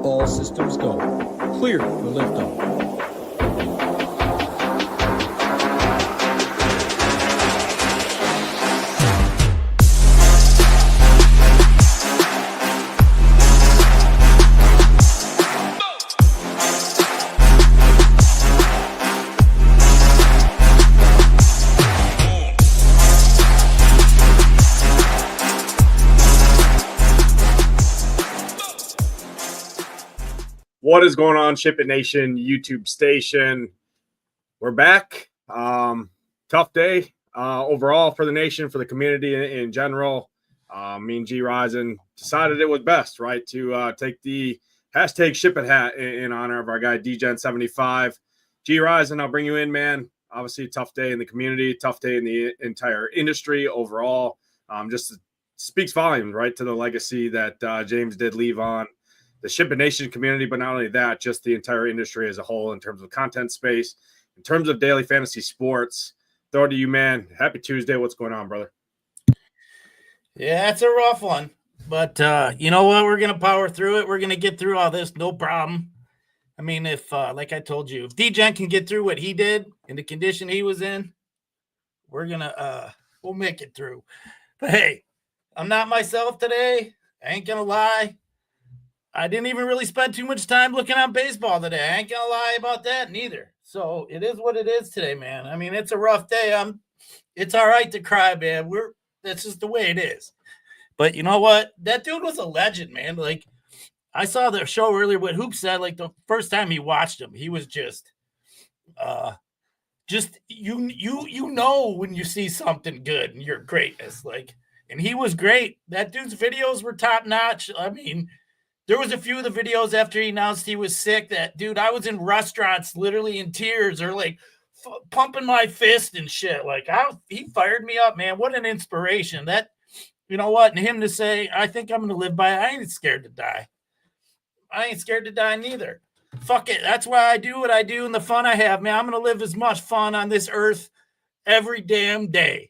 All systems go. Clear for liftoff. What is going on, SHIPIT Nation YouTube station? We're back. Tough day overall for the nation, for the community in general. Me and Gyiraszin decided it was best, right, to take the hashtag SHIPIT hat in honor of our guy DGen75. Gyiraszin, I'll bring you in, man. Obviously, a tough day in the community, tough day in the entire industry overall. Just speaks volumes, right, to the legacy that James did leave on the SHIPIT Nation community, but not only that, just the entire industry as a whole in terms of content space, in terms of daily fantasy sports. Throw it to you, man. Happy Tuesday. What's going on, brother? Yeah, it's a rough one, but you know what? We're going to power through it. We're going to get through all this. No problem. I mean, if, like I told you, if DGen can get through what he did in the condition he was in, we're going to, we'll make it through. But hey, I'm not myself today. I ain't going to lie. I didn't even really spend too much time looking at baseball today. I ain't gonna lie about that neither. So it is what it is today, man. I mean, it's a rough day. It's all right to cry, man. That's just the way it is. But you know what? That dude was a legend, man. Like, I saw the show earlier. What Hoop said, like the first time he watched him, he was just you know when you see something good and you're greatness. Like, and he was great. That dude's videos were top notch. I mean. There was a few of the videos after he announced he was sick that, dude, I was in restaurants literally in tears or like pumping my fist and shit. Like, he fired me up, man. What an inspiration. That, you know what? And him to say, I think I'm going to live by it. I ain't scared to die. I ain't scared to die neither. Fuck it. That's why I do what I do and the fun I have, man. I'm going to live as much fun on this earth every damn day.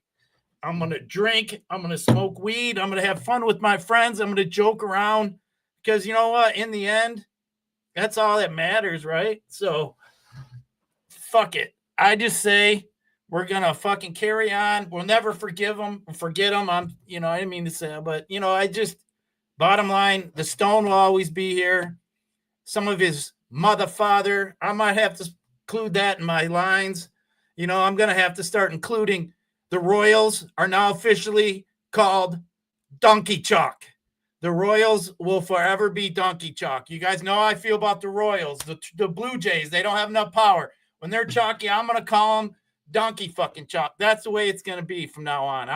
I'm going to drink. I'm going to smoke weed. I'm going to have fun with my friends. I'm going to joke around. Because you know what? In the end, that's all that matters, right? So, fuck it. I just say we're going to fucking carry on. We'll never forget them. I didn't mean to say, but, bottom line, the Stone will always be here. Some of his mother, father, I might have to include that in my lines. I'm going to have to start including the Royals are now officially called Donkey Chalk. The Royals will forever be donkey chalk. You guys know how I feel about the Royals. The Blue Jays, they don't have enough power. When they're chalky, I'm going to call them donkey fucking chalk. That's the way it's going to be from now on.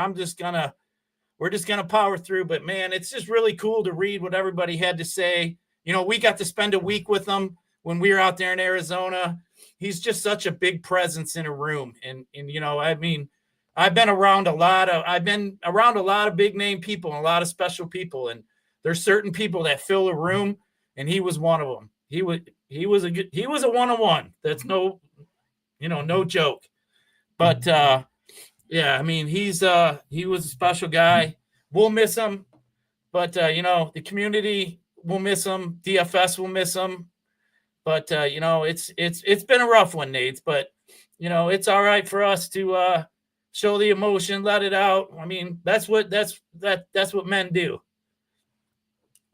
We're just going to power through. But, man, it's just really cool to read what everybody had to say. We got to spend a week with him when we were out there in Arizona. He's just such a big presence in a room. And I've been around a lot of big name people and a lot of special people. And there's certain people that fill a room, and he was one of them. He was a one-on-one. That's no joke. But he was a special guy. We'll miss him. But the community will miss him. DFS will miss him. But it's been a rough one, Nate. But it's all right for us to show the emotion, let it out. I mean, that's what men do.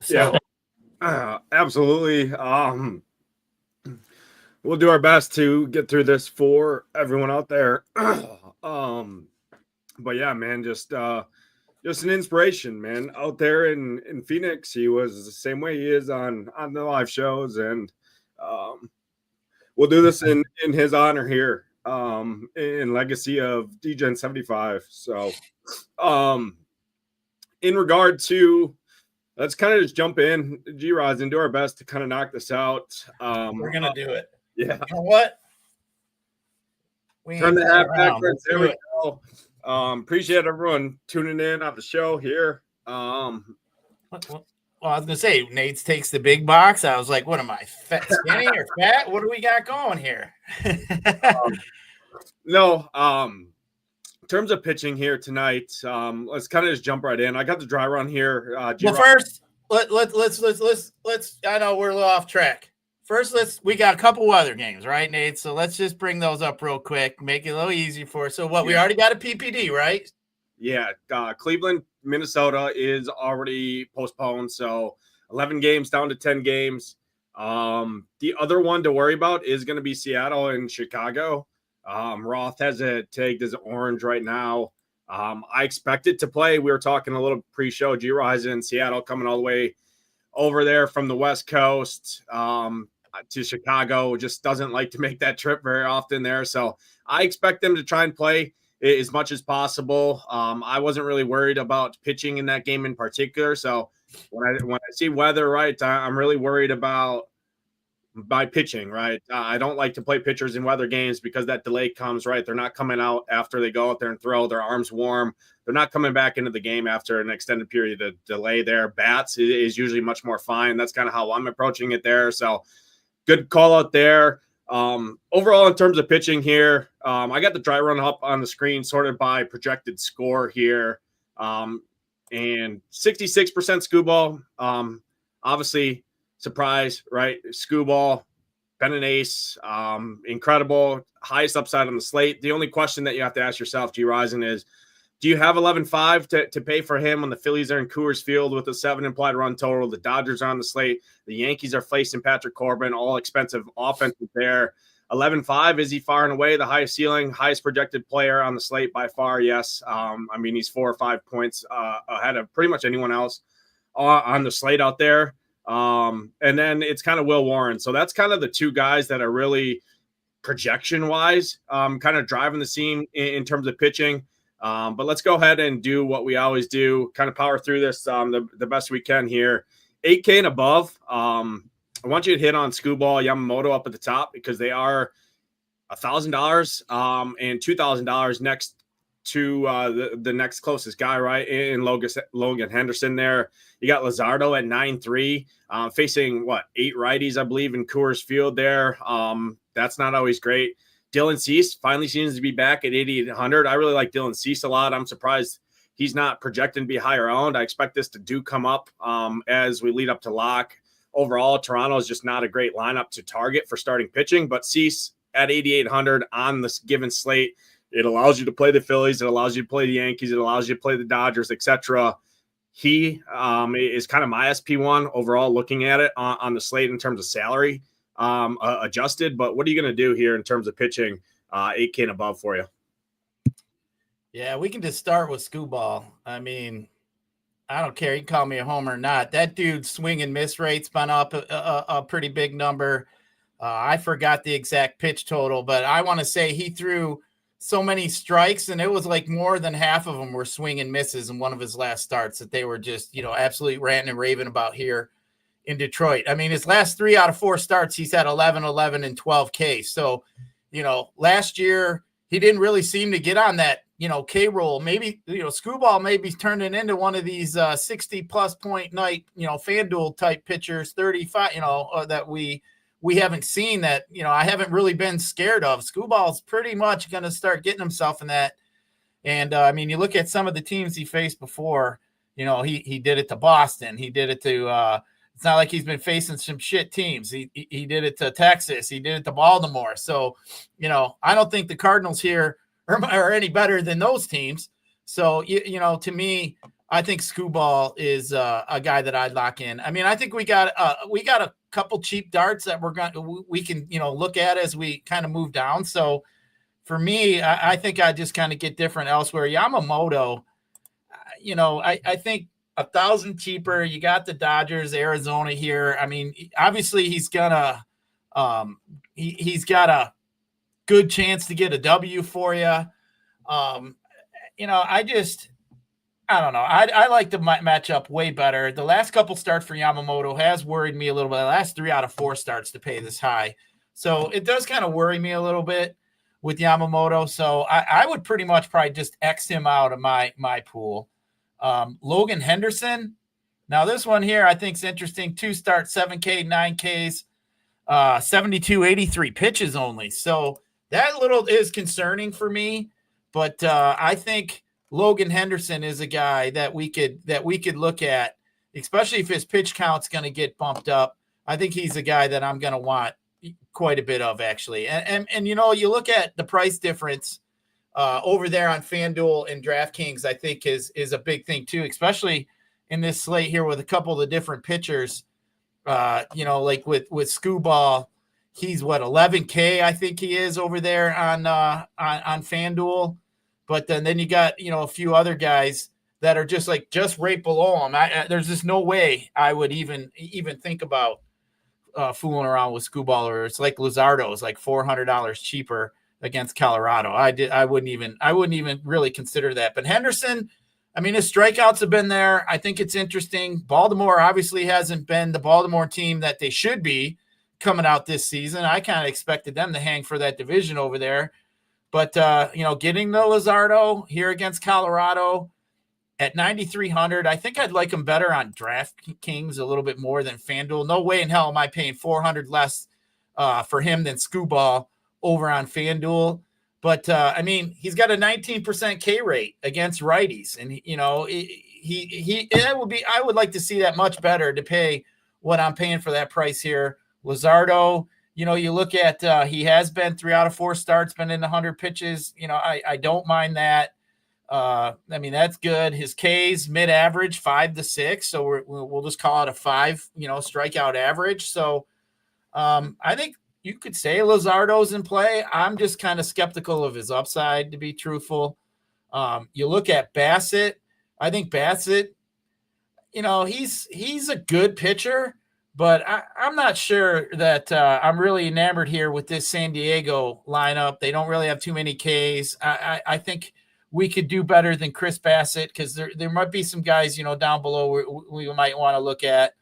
So. Yeah, absolutely. We'll do our best to get through this for everyone out there. But yeah, man, just an inspiration, man. Out there in Phoenix, he was the same way he is on the live shows, and we'll do this in his honor here, in legacy of DGen75. So, in regard to. Let's kind of just jump in, Gyiraszin, and do our best to kind of knock this out. We're going to do it. Yeah. You know what? Turn the hat backwards. There we go. Appreciate everyone tuning in on the show here. Well, I was going to say, Nate takes the big box. I was like, what am I, fat, skinny or fat? What do we got going here? No. In terms of pitching here tonight, let's kind of just jump right in. I got the dry run here. Well, first, let's. I know we're a little off track. First, we got a couple other games, right, Nate? So let's just bring those up real quick, make it a little easier for us. So what? Yeah. We already got a PPD, right? Yeah, Cleveland, Minnesota is already postponed, so 11 games down to 10 games. The other one to worry about is going to be Seattle and Chicago. Roth has it tagged as orange right now. I expect it to play. We were talking a little pre-show. Gyiraszin, Seattle coming all the way over there from the West Coast to Chicago. Just doesn't like to make that trip very often there. So I expect them to try and play as much as possible. I wasn't really worried about pitching in that game in particular. So when I see weather, right, I'm really worried about by pitching, right? I don't like to play pitchers in weather games because that delay comes, right? They're not coming out after they go out there and throw their arms warm. They're not coming back into the game after an extended period of delay there. Bats is usually much more fine. That's kind of how I'm approaching it there. So good call out there. Overall, in terms of pitching here, I got the dry run up on the screen sorted by projected score here. And 66% Screwball. Obviously, surprise, right? Screwball, been an ace, incredible, highest upside on the slate. The only question that you have to ask yourself, Gyiraszin, is do you have 11.5 to pay for him when the Phillies are in Coors Field with a 7 implied run total? The Dodgers are on the slate. The Yankees are facing Patrick Corbin, all expensive offenses there. 11.5, is he far and away the highest ceiling, highest projected player on the slate by far? Yes. I mean, he's 4 or 5 points ahead of pretty much anyone else on the slate out there. And then it's kind of Will Warren. So that's kind of the two guys that are really projection wise, kind of driving the scene in terms of pitching. But let's go ahead and do what we always do, kind of power through this the best we can here. 8K and above. I want you to hit on Screwball, Yamamoto up at the top because they are $1,000 and $2,000 next to the next closest guy, right? In Logan Henderson there. You got Luzardo at 9.3, facing 8 righties, I believe, in Coors Field there. That's not always great. Dylan Cease finally seems to be back at 8,800. I really like Dylan Cease a lot. I'm surprised he's not projected to be higher owned. I expect this to come up as we lead up to lock. Overall, Toronto is just not a great lineup to target for starting pitching, but Cease at 8,800 on this given slate. It allows you to play the Phillies. It allows you to play the Yankees. It allows you to play the Dodgers, etc. He is kind of my SP1 overall looking at it on the slate in terms of salary adjusted. But what are you going to do here in terms of pitching 8K and above for you? Yeah, we can just start with Screwball. I mean, I don't care. You can call me a homer or not. That dude's swing and miss rate's been up a pretty big number. I forgot the exact pitch total, but I want to say he threw so many strikes, and it was like more than half of them were swing and misses in one of his last starts that they were just, absolutely ranting and raving about here in Detroit. I mean, his last 3 out of 4 starts, he's had 11, 11, and 12 Ks. So, last year he didn't really seem to get on that, K roll. Maybe, Screwball may be turning into one of these 60-plus point night, FanDuel type pitchers, 35, that we haven't seen that, I haven't really been scared of. Screwball's pretty much going to start getting himself in that. And, I mean, you look at some of the teams he faced before, he did it to Boston. He did it to it's not like he's been facing some shit teams. He did it to Texas. He did it to Baltimore. So, I don't think the Cardinals here are any better than those teams. So, to me, I think Screwball is a guy that I'd lock in. I mean, I think we got a couple cheap darts that we can look at as we kind of move down. So for me, I think I just kind of get different elsewhere. Yamamoto, I think 1,000 cheaper. You got the Dodgers, Arizona here. I mean, obviously he's got a good chance to get a W for you. I don't know. I like the matchup way better. The last couple starts for Yamamoto has worried me a little bit. The last 3 out of 4 starts to pay this high. So it does kind of worry me a little bit with Yamamoto. So I would pretty much probably just X him out of my pool. Logan Henderson. Now this one here I think is interesting. 2 starts, 7K, 9Ks, 72, 83 pitches only. So that little is concerning for me. But I think Logan Henderson is a guy that we could look at especially if his pitch count's going to get bumped up. I think he's a guy that I'm going to want quite a bit of, actually. And you know, you look at the price difference over there on FanDuel and DraftKings, I think is a big thing too, especially in this slate here with a couple of the different pitchers. You know, like with Screwball, he's what, 11K, I think he is over there on FanDuel. But then you got, you know, a few other guys that are just right below him. There's just no way I would even think about fooling around with Screwball, or it's like Luzardo's like $400 cheaper against Colorado. I wouldn't even really consider that. But Henderson, I mean, his strikeouts have been there. I think it's interesting. Baltimore obviously hasn't been the Baltimore team that they should be coming out this season. I kind of expected them to hang for that division over there. But, you know, getting the Luzardo here against Colorado at 9,300, I think I'd like him better on DraftKings a little bit more than FanDuel. No way in hell am I paying 400 less for him than Screwball over on FanDuel. But, I mean, he's got a 19% K rate against righties. And, you know, I would like to see that much better to pay what I'm paying for that price here. Luzardo, you know, you look at he has been 3 out of 4 starts, been in 100 pitches. You know, I don't mind that. I mean, that's good. His K's mid-average 5 to 6. So we'll just call it a 5, you know, strikeout average. So I think you could say Luzardo's in play. I'm just kind of skeptical of his upside, to be truthful. You look at Bassett. I think Bassett, you know, he's a good pitcher, but I'm not sure that I'm really enamored here with this San Diego lineup. They don't really have too many Ks. I think we could do better than Chris Bassett, because there might be some guys, you know, down below we might want to look at.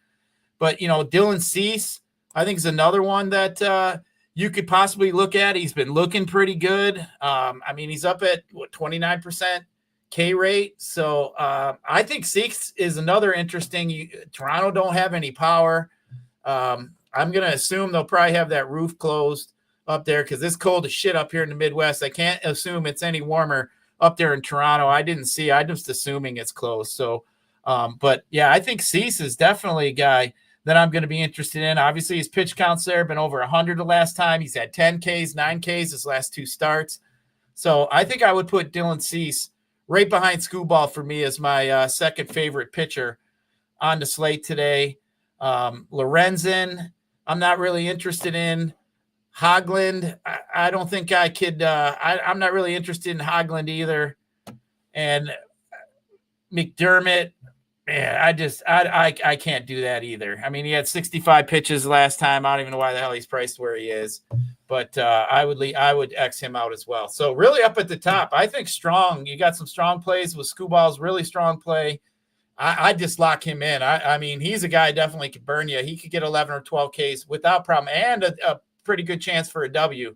But, you know, Dylan Cease, I think, is another one that you could possibly look at. He's been looking pretty good. I mean, he's up at, 29% K rate. So I think Cease is another interesting. Toronto don't have any power. I'm going to assume they'll probably have that roof closed up there because it's cold as shit up here in the Midwest. I can't assume it's any warmer up there in Toronto. I'm just assuming it's closed. So, but yeah, I think Cease is definitely a guy that I'm going to be interested in. Obviously, his pitch count's there, been over 100 the last time. He's had 10 Ks, 9 Ks his last 2 starts. So I think I would put Dylan Cease right behind Screwball for me as my second favorite pitcher on the slate today. Lorenzen, I'm not really interested in. Hoagland, I don't think I could. I'm not really interested in Hoagland either. And McDermott, man, I can't do that either. I mean, he had 65 pitches last time. I don't even know why the hell he's priced where he is. But I would X him out as well. So really up at the top, I think strong. You got some strong plays with Screwball's really strong play. I just lock him in. I mean, he's a guy definitely could burn you. He could get 11 or 12 Ks without problem, and a pretty good chance for a W.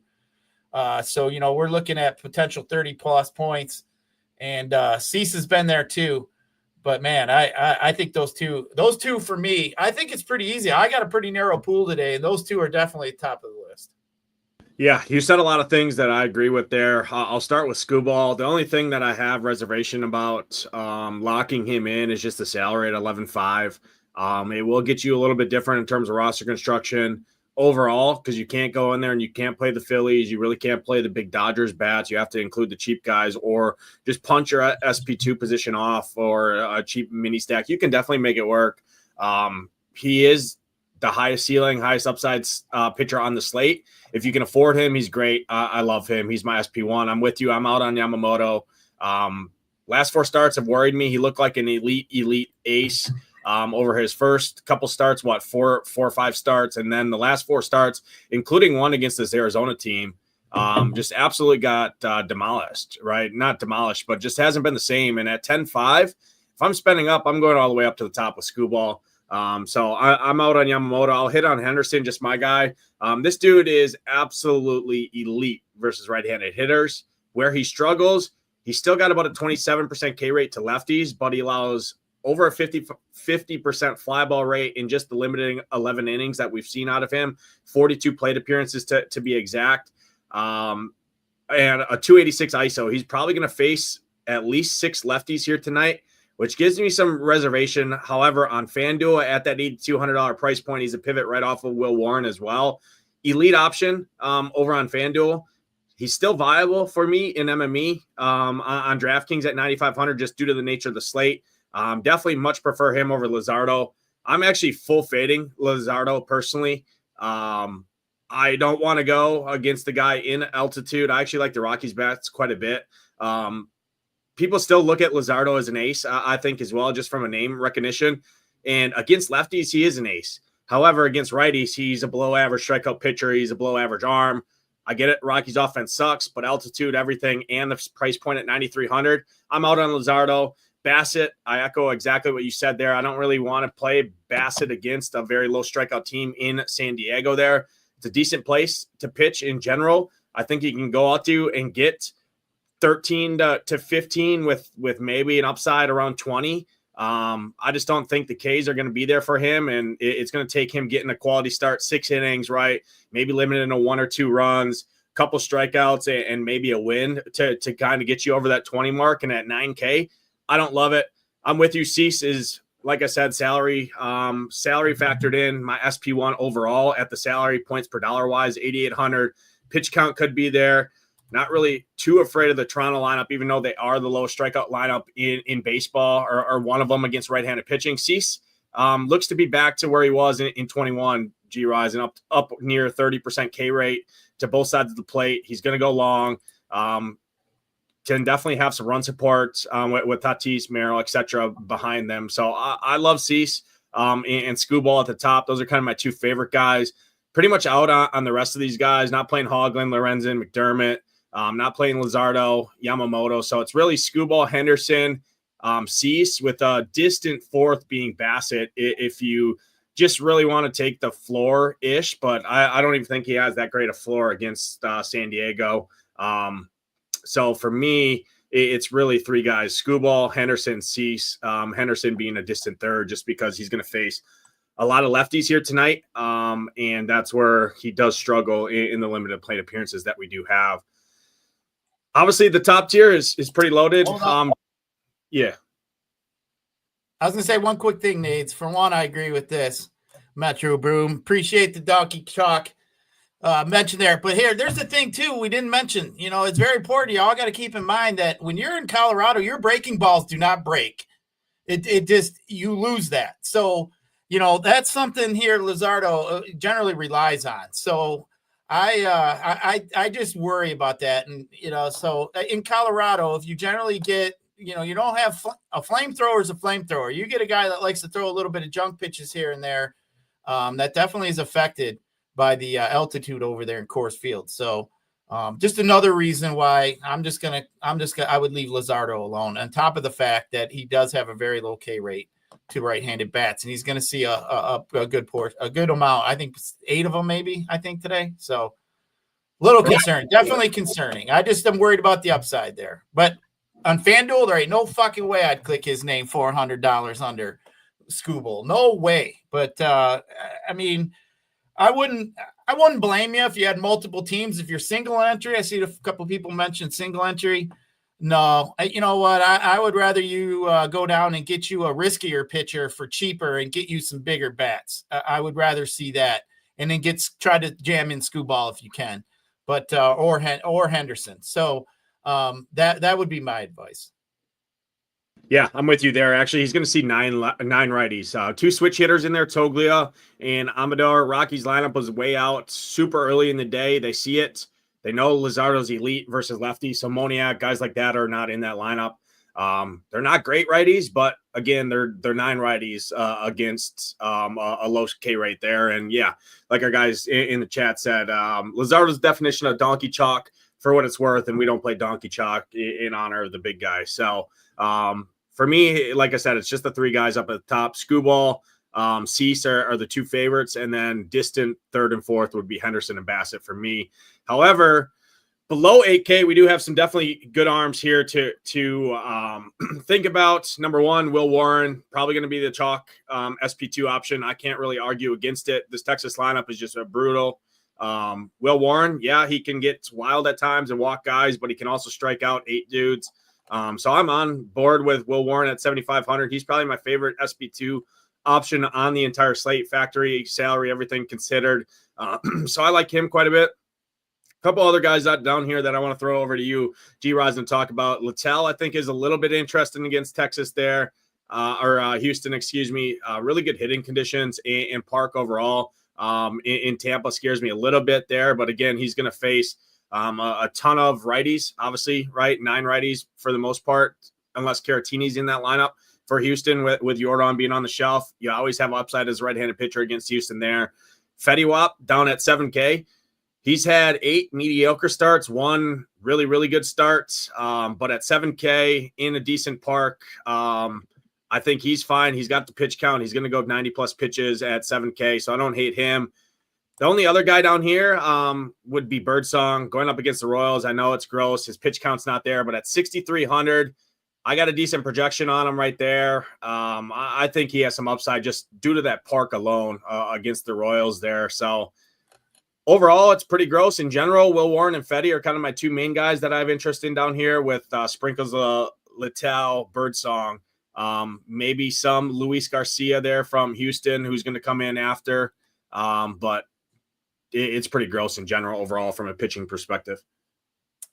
So, you know, we're looking at potential 30-plus points. And Cease has been there too. But, man, I think those two for me, I think it's pretty easy. I got a pretty narrow pool today, and those two are definitely top of the list. Yeah, you said a lot of things that I agree with there. I'll start with Screwball. The only thing that I have reservation about locking him in is just the salary at 11.5. It will get you a little bit different in terms of roster construction overall, because you can't go in there and you can't play the Phillies. You really can't play the big Dodgers bats. You have to include the cheap guys or just punch your SP2 position off or a cheap mini stack. You can definitely make it work. He is the highest ceiling, highest upside pitcher on the slate. If you can afford him, he's great. I love him. He's my SP1. I'm with you. I'm out on Yamamoto. Last 4 starts have worried me. He looked like an elite ace over his first couple starts, 4 or 5 starts. And then the last 4 starts, including one against this Arizona team, just absolutely got demolished, right? Not demolished, but just hasn't been the same. And at 10.5, if I'm spending up, I'm going all the way up to the top with Screwball. So I'm out on Yamamoto. I'll hit on Henderson, just my guy. This dude is absolutely elite versus right-handed hitters. Where he struggles, he's still got about a 27% K rate to lefties, but he allows over a 50% fly ball rate in just the limiting 11 innings that we've seen out of him, 42 plate appearances to be exact, and a 286 ISO. He's probably going to face at least 6 lefties here tonight. which gives me some reservation. However, on FanDuel at that $8,200 price point, he's a pivot right off of Will Warren as well. Elite option over on FanDuel. He's still viable for me in MME on DraftKings at 9,500 just due to the nature of the slate. Definitely much prefer him over Luzardo. I'm actually full fading Luzardo personally. I don't want to go against the guy in altitude. I actually like the Rockies bats quite a bit. People still look at Luzardo as an ace, I think, as well, just from a name recognition. And against lefties, he is an ace. However, against righties, he's a below-average strikeout pitcher. He's a below-average arm. I get it. Rockies offense sucks, but altitude, everything, and the price point at 9,300. I'm out on Luzardo. Bassett, I echo exactly what you said there. I don't really want to play Bassett against a very low strikeout team in San Diego there. It's a decent place to pitch in general. I think he can go out to and get 13 to 15 with maybe an upside around 20. I just don't think the K's are going to be there for him, and it's going to take him getting a quality start, 6 innings, right? Maybe limited to 1 or 2 runs, couple strikeouts, and maybe a win to kind of get you over that 20 mark. And at 9K, I don't love it. I'm with you. Cease is, like I said, salary factored in my SP1 overall at the salary points per dollar wise, 8,800. Pitch count could be there. Not really too afraid of the Toronto lineup, even though they are the lowest strikeout lineup in baseball, or one of them against right-handed pitching. Cease looks to be back to where he was in 21, Gyiraszin, up near 30% K rate to both sides of the plate. He's going to go long. Can definitely have some run support with Tatis, Merrill, etc. behind them. So I love Cease and Scuball at the top. Those are kind of my 2 favorite guys. Pretty much out on the rest of these guys. Not playing Hoglund, Lorenzen, McDermott. Not playing Luzardo, Yamamoto. So it's really Scuball, Henderson, Cease, with a distant 4th being Bassett if you just really want to take the floor-ish. But I don't even think he has that great a floor against San Diego. So for me, it's really 3 guys: Scuball, Henderson, Cease. Henderson being a distant 3rd just because he's going to face a lot of lefties here tonight. And that's where he does struggle in the limited plate appearances that we do have. Obviously, the top tier is pretty loaded. Yeah. I was going to say one quick thing, Nades. For one, I agree with this. Metro Broom. Appreciate the donkey chalk mention there. But there's the thing, too, we didn't mention. It's very important. You all got to keep in mind that when you're in Colorado, your breaking balls do not break. It just, you lose that. So, that's something here Luzardo generally relies on. So, I just worry about that. And, so in Colorado, if you generally get, you don't have a flamethrower is a flamethrower. You get a guy that likes to throw a little bit of junk pitches here and there. That definitely is affected by the altitude over there in Coors Field. So just another reason why I would leave Luzardo alone, on top of the fact that he does have a very low K rate to right-handed bats, and he's going to see a good amount. I think 8 of them, maybe. I think today. So, a little concerning, definitely concerning. I just am worried about the upside there. But on FanDuel, there ain't no fucking way I'd click his name $400 under Scuball. No way. But I mean, I wouldn't blame you if you had multiple teams. If you're single entry, I see a couple people mention single entry. No, you know what? I would rather you go down and get you a riskier pitcher for cheaper and get you some bigger bats. I would rather see that, and then try to jam in Scuball if you can, but or Henderson. So that would be my advice. Yeah, I'm with you there. Actually, he's going to see nine righties. 2 switch hitters in there, Toglia and Amador. Rockies lineup was way out super early in the day. They see it. They know Luzardo's elite versus lefty. So Moniak, guys like that are not in that lineup. They're not great righties, but again, they're 9 righties against a low K rate there. And yeah, like our guys in the chat said, Luzardo's definition of donkey chalk for what it's worth, and we don't play donkey chalk in honor of the big guy. So for me, like I said, it's just the 3 guys up at the top. Scuball, Cease are the 2 favorites, and then distant 3rd and 4th would be Henderson and Bassett for me. However, below 8K, we do have some definitely good arms here to think about. Number 1, Will Warren, probably going to be the chalk SP2 option. I can't really argue against it. This Texas lineup is just a brutal. Will Warren, yeah, he can get wild at times and walk guys, but he can also strike out 8 dudes. So I'm on board with Will Warren at 7,500. He's probably my favorite SP2 option on the entire slate, factory, salary, everything considered. So I like him quite a bit. A couple other guys down here that I want to throw over to you, Gyiraszin, to talk about. Littell, I think, is a little bit interesting against Texas there, Houston, excuse me. Really good hitting conditions in park overall. In Tampa scares me a little bit there, but again, he's going to face a ton of righties, obviously, right? 9 righties for the most part, unless Caratini's in that lineup for Houston with Jordan being on the shelf. You always have upside as a right-handed pitcher against Houston there. Fetty Wap down at 7K. He's had 8 mediocre starts, 1 really, really good start. But at 7K in a decent park, I think he's fine. He's got the pitch count. He's going to go 90-plus pitches at 7K, so I don't hate him. The only other guy down here would be Birdsong going up against the Royals. I know it's gross. His pitch count's not there, but at 6,300, I got a decent projection on him right there. I think he has some upside just due to that park alone against the Royals there. So overall, it's pretty gross. In general, Will Warren and Fetty are kind of my 2 main guys that I have interest in down here with sprinkles of Littell, Birdsong, maybe some Luis Garcia there from Houston who's going to come in after. But it's pretty gross in general overall from a pitching perspective.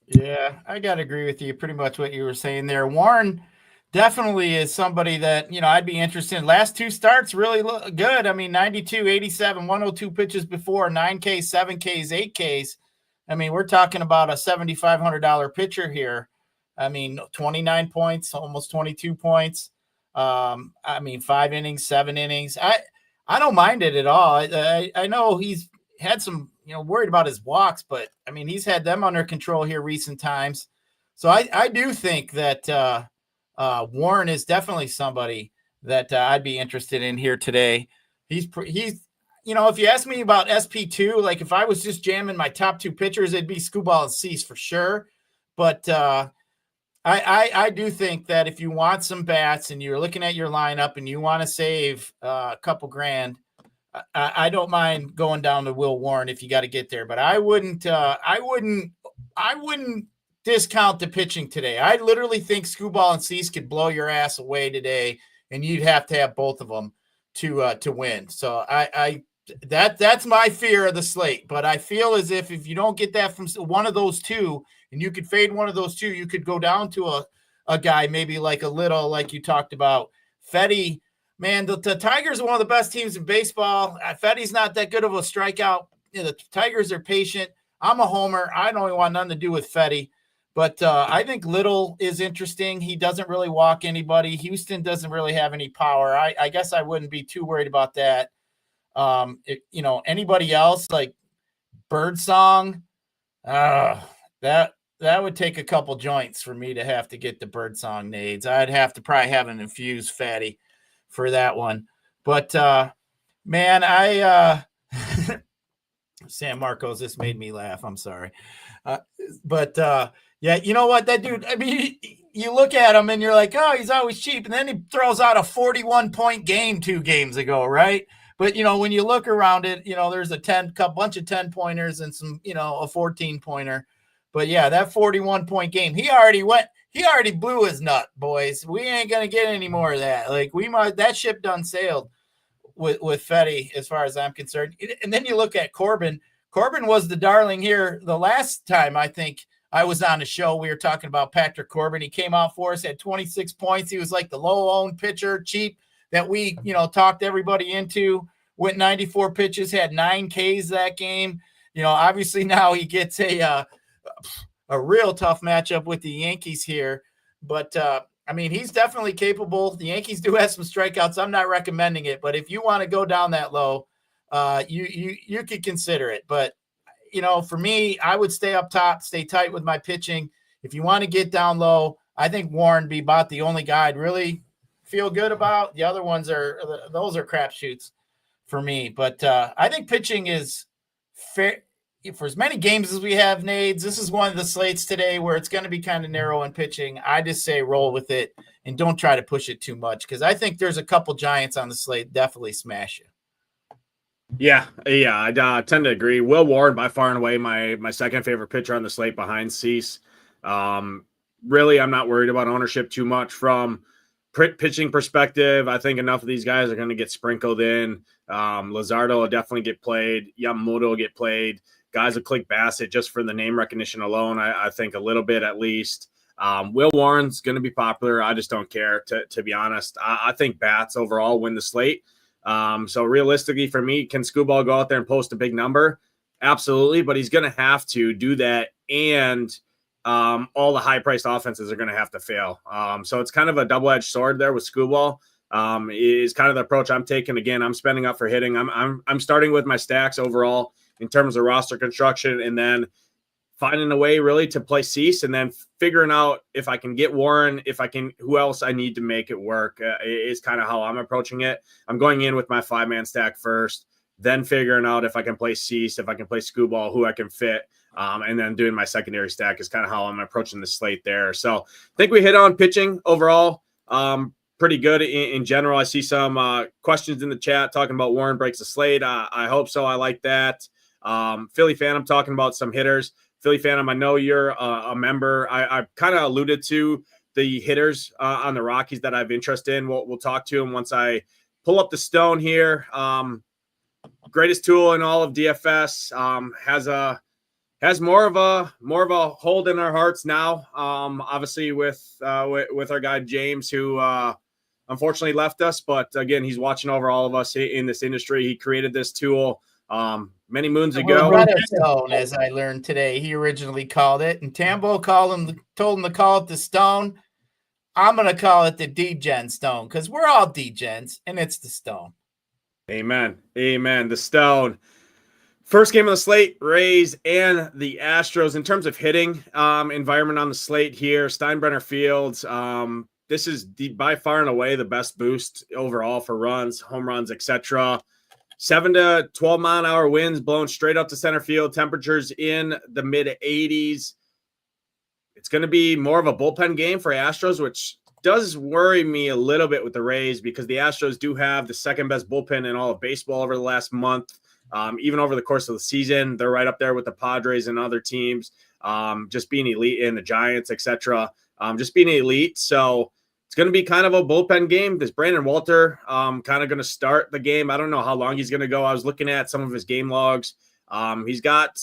Yeah, I got to agree with you. Pretty much what you were saying there. Warren definitely is somebody that, I'd be interested in. Last 2 starts really look good. I mean, 92, 87, 102 pitches before, 9Ks, 7Ks, 8Ks. I mean, we're talking about a $7,500 pitcher here. I mean, 29 points, almost 22 points. 5 innings, 7 innings. I don't mind it at all. I know he's had some, worried about his walks, but I mean, he's had them under control here recent times. So I do think that Warren is definitely somebody that I'd be interested in here today. He's, if you ask me about SP2, like if I was just jamming my top 2 pitchers, it'd be Skubal and Cease for sure. But I do think that if you want some bats and you're looking at your lineup and you want to save a couple grand, I don't mind going down to Will Warren if you got to get there, but I wouldn't discount the pitching today. I literally think Skubal and Cease could blow your ass away today, and you'd have to have both of them to win. So that's my fear of the slate. But I feel as if you don't get that from one of those 2, and you could fade one of those 2, you could go down to a guy maybe like a Little, like you talked about. Fetty, man, the Tigers are one of the best teams in baseball. Fetty's not that good of a strikeout. The Tigers are patient. I'm a homer. I don't even want nothing to do with Fetty. But I think Little is interesting. He doesn't really walk anybody. Houston doesn't really have any power. I guess I wouldn't be too worried about that. Anybody else like Birdsong, that would take a couple joints for me to have to get the Birdsong nades. I'd have to probably have an infused Fatty for that one. But man, San Marcos, this made me laugh. I'm sorry. Yeah, you know what, that dude, I mean, you look at him and you're like, oh, he's always cheap. And then he throws out a 41-point game 2 games ago, right? But, when you look around it, there's a bunch of 10-pointers and some, a 14-pointer. But, yeah, that 41-point game, he already blew his nut, boys. We ain't going to get any more of that. Like, that ship done sailed with Fetty as far as I'm concerned. And then you look at Corbin. Corbin was the darling here the last time I think I was on the show. We were talking about Patrick Corbin. He came out for us, had 26 points. He was like the low-owned pitcher, cheap, that we, talked everybody into. Went 94 pitches, had 9 Ks that game. Obviously now he gets a real tough matchup with the Yankees here. But, he's definitely capable. The Yankees do have some strikeouts. I'm not recommending it. But if you want to go down that low, you could consider it. But, for me, I would stay up top, stay tight with my pitching. If you want to get down low, I think Warren be about the only guy I'd really feel good about. The other ones those are crapshoots for me. But I think pitching is fair. For as many games as we have, Nades, this is one of the slates today where it's going to be kind of narrow in pitching. I just say roll with it and don't try to push it too much, because I think there's a couple giants on the slate definitely smash you. Yeah, I tend to agree. Will Warren, by far and away, my second favorite pitcher on the slate behind Cease. really, I'm not worried about ownership too much from pitching perspective. I think enough of these guys are going to get sprinkled in. Luzardo will definitely get played. Yamamoto will get played. Guys will click Bassett just for the name recognition alone. I think a little bit at least. Will Warren's going to be popular. I just don't care, to be honest. I think bats overall win the slate. So realistically for me, can Screwball go out there and post a big number? Absolutely, but he's going to have to do that, and all the high-priced offenses are going to have to fail. So it's kind of a double-edged sword there with Screwball. Is kind of the approach I'm taking. Again, I'm spending up for hitting. I'm starting with my stacks overall in terms of roster construction, and then finding a way really to play Cease, and then figuring out if I can get Warren, who else I need to make it work is kind of how I'm approaching it. I'm going in with my 5-man stack first, then figuring out if I can play Cease, if I can play Screwball, who I can fit, and then doing my secondary stack is kind of how I'm approaching the slate there. So I think we hit on pitching overall. Pretty good in general. I see some questions in the chat talking about Warren breaks the slate. I hope so. I like that. Philly Phantom talking about some hitters. Philly Phantom, I know you're a member. I kind of alluded to the hitters on the Rockies that I've interest in. We'll talk to them once I pull up the stone here. Greatest tool in all of DFS, has more of a hold in our hearts now. Obviously with our guy James, who unfortunately left us, but again, he's watching over all of us in this industry. He created this tool many moons ago. Stone, as I learned today, he originally called it, and Tambo told him to call it the Stone. I'm gonna call it the D-Gen Stone because we're all D-Gens, and it's the Stone. Amen. The Stone. First game of the slate, Rays and the Astros. In terms of hitting environment on the slate here, Steinbrenner Fields. This is by far and away the best boost overall for runs, home runs, etc. 7 to 12 mile an hour winds blowing straight up to center field. Temperatures in the mid 80s. It's going to be more of a bullpen game for Astros, which does worry me a little bit with the Rays because the Astros do have the second best bullpen in all of baseball over the last month. Even over the course of the season, they're right up there with the Padres and other teams, just being elite, in the Giants, etc. Just being elite. So it's going to be kind of a bullpen game. This Brandon Walter kind of going to start the game. I don't know how long he's going to go. I was looking at some of his game logs. He's got,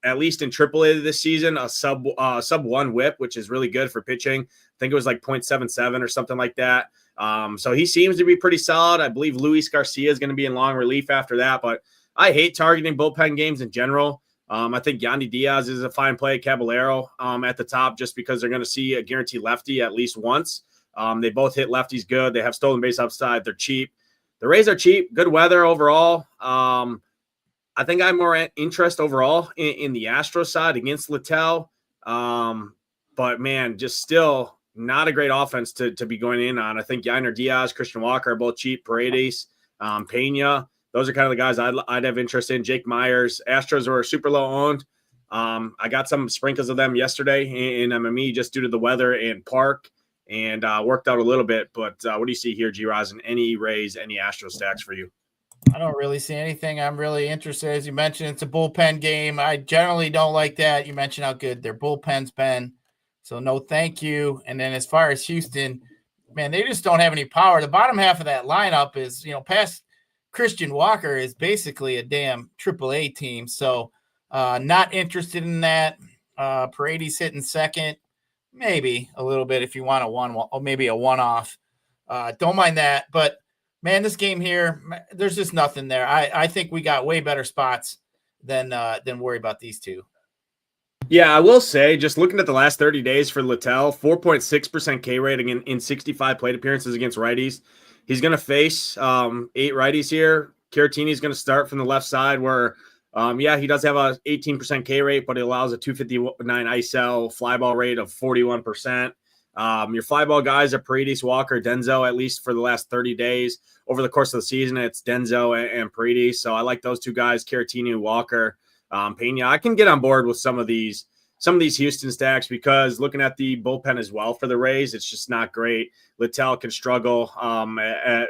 at least in AAA this season, a sub 1 whip, which is really good for pitching. I think it was like 0.77 or something like that. So he seems to be pretty solid. I believe Luis Garcia is going to be in long relief after that, but I hate targeting bullpen games in general. I think Yandy Diaz is a fine play. Caballero at the top, just because they're going to see a guaranteed lefty at least once. They both hit lefties good. They have stolen base upside. They're cheap. The Rays are cheap. Good weather overall. I think I'm more interest overall in the Astros side against Littell. But, man, just still not a great offense to be going in on. I think Yainer Diaz, Christian Walker are both cheap. Paredes, Pena. Those are kind of the guys I'd have interest in. Jake Myers. Astros were super low owned. I got some sprinkles of them yesterday in MME just due to the weather and park, and worked out a little bit. But what do you see here, Gyiraszin? Any Rays, any Astros stacks for you? I don't really see anything. I'm really interested. As you mentioned, it's a bullpen game. I generally don't like that. You mentioned how good their bullpen's been. So no thank you. And then as far as Houston, man, they just don't have any power. The bottom half of that lineup is, past Christian Walker is basically a damn AAA team. So not interested in that. Paredes hitting second, maybe a little bit if you want maybe a one-off. Don't mind that. But, man, this game here, there's just nothing there. I think we got way better spots than worry about these two. Yeah, I will say, just looking at the last 30 days for Littell, 4.6% K rating in 65 plate appearances against righties. He's going to face 8 righties here. Caratini's going to start from the left side where, he does have a 18% K rate, but it allows a 259 ISL fly ball rate of 41%. Your fly ball guys are Paredes, Walker, Denzo, at least for the last 30 days. Over the course of the season, it's Denzo and Paredes. So I like those two guys, Caratini and Walker. Pena, I can get on board with some of these Houston stacks because looking at the bullpen as well for the Rays, it's just not great. Littell can struggle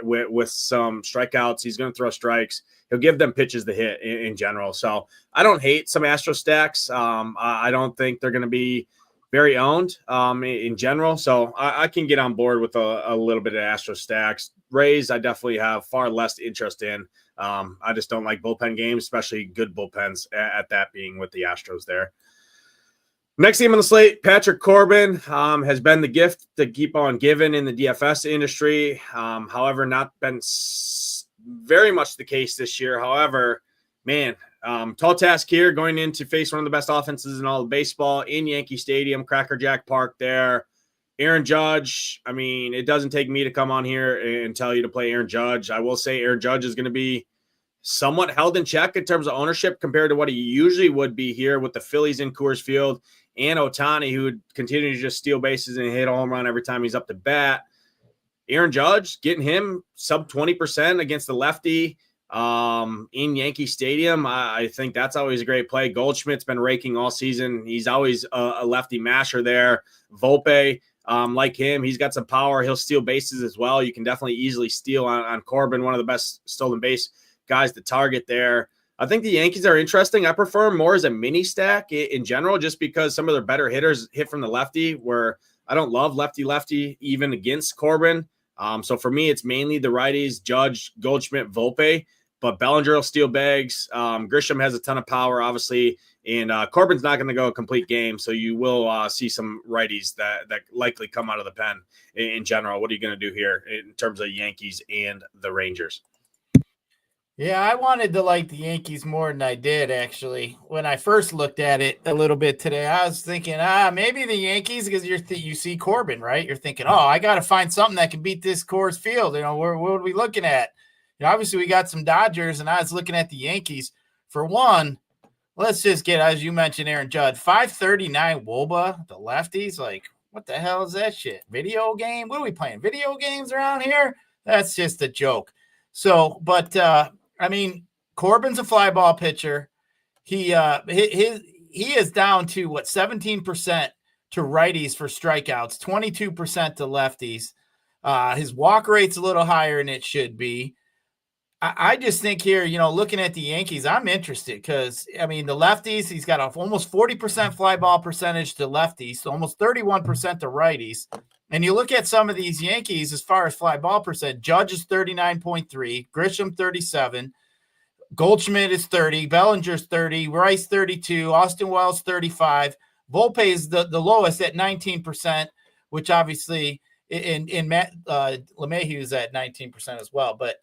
with some strikeouts. He's going to throw strikes. He'll give them pitches to hit in general. So I don't hate some Astro stacks. I don't think they're going to be very owned in general. So I can get on board with a little bit of Astro stacks. Rays, I definitely have far less interest in. I just don't like bullpen games, especially good bullpens at that being with the Astros there. Next team on the slate, Patrick Corbin has been the gift to keep on giving in the DFS industry. However, not been very much the case this year. However, man, tall task here going in to face one of the best offenses in all of baseball in Yankee Stadium, Cracker Jack Park there. Aaron Judge, I mean, it doesn't take me to come on here and tell you to play Aaron Judge. I will say Aaron Judge is going to be somewhat held in check in terms of ownership compared to what he usually would be here with the Phillies in Coors Field and Ohtani, who would continue to just steal bases and hit a home run every time he's up to bat. Aaron Judge, getting him sub 20% against the lefty in Yankee Stadium. I think that's always a great play. Goldschmidt's been raking all season. He's always a lefty masher there. Volpe, like him, he's got some power. He'll steal bases as well. You can definitely easily steal on Corbin, one of the best stolen base guys to target there. I think the Yankees are interesting. I prefer them more as a mini stack in general, just because some of their better hitters hit from the lefty, where I don't love lefty even against Corbin. So for me, it's mainly the righties, Judge, Goldschmidt, Volpe, but Bellinger will steal bags. Grisham has a ton of power, obviously, and Corbin's not going to go a complete game. So you will see some righties that likely come out of the pen in general. What are you going to do here in terms of Yankees and the Rangers? Yeah, I wanted to like the Yankees more than I did, actually. When I first looked at it a little bit today, I was thinking, maybe the Yankees, because you see Corbin, right? You're thinking, I got to find something that can beat this Coors Field. What are we looking at? Obviously, we got some Dodgers, and I was looking at the Yankees. For one, let's just get, as you mentioned, Aaron Judge, 539 WOBA, the lefties. Like, what the hell is that shit? Video game? What are we playing? Video games around here? That's just a joke. So, but I mean, Corbin's a fly ball pitcher. He is down to 17% to righties for strikeouts, 22% to lefties. His walk rate's a little higher than it should be. I just think here, looking at the Yankees, I'm interested because, I mean, the lefties, he's got almost 40% fly ball percentage to lefties, so almost 31% to righties. And you look at some of these Yankees as far as fly ball percent, Judge is 39.3, Grisham 37, Goldschmidt is 30, Bellinger's 30, Rice 32, Austin Wells 35. Volpe is the lowest at 19%, which obviously in Matt LeMahieu is at 19% as well. But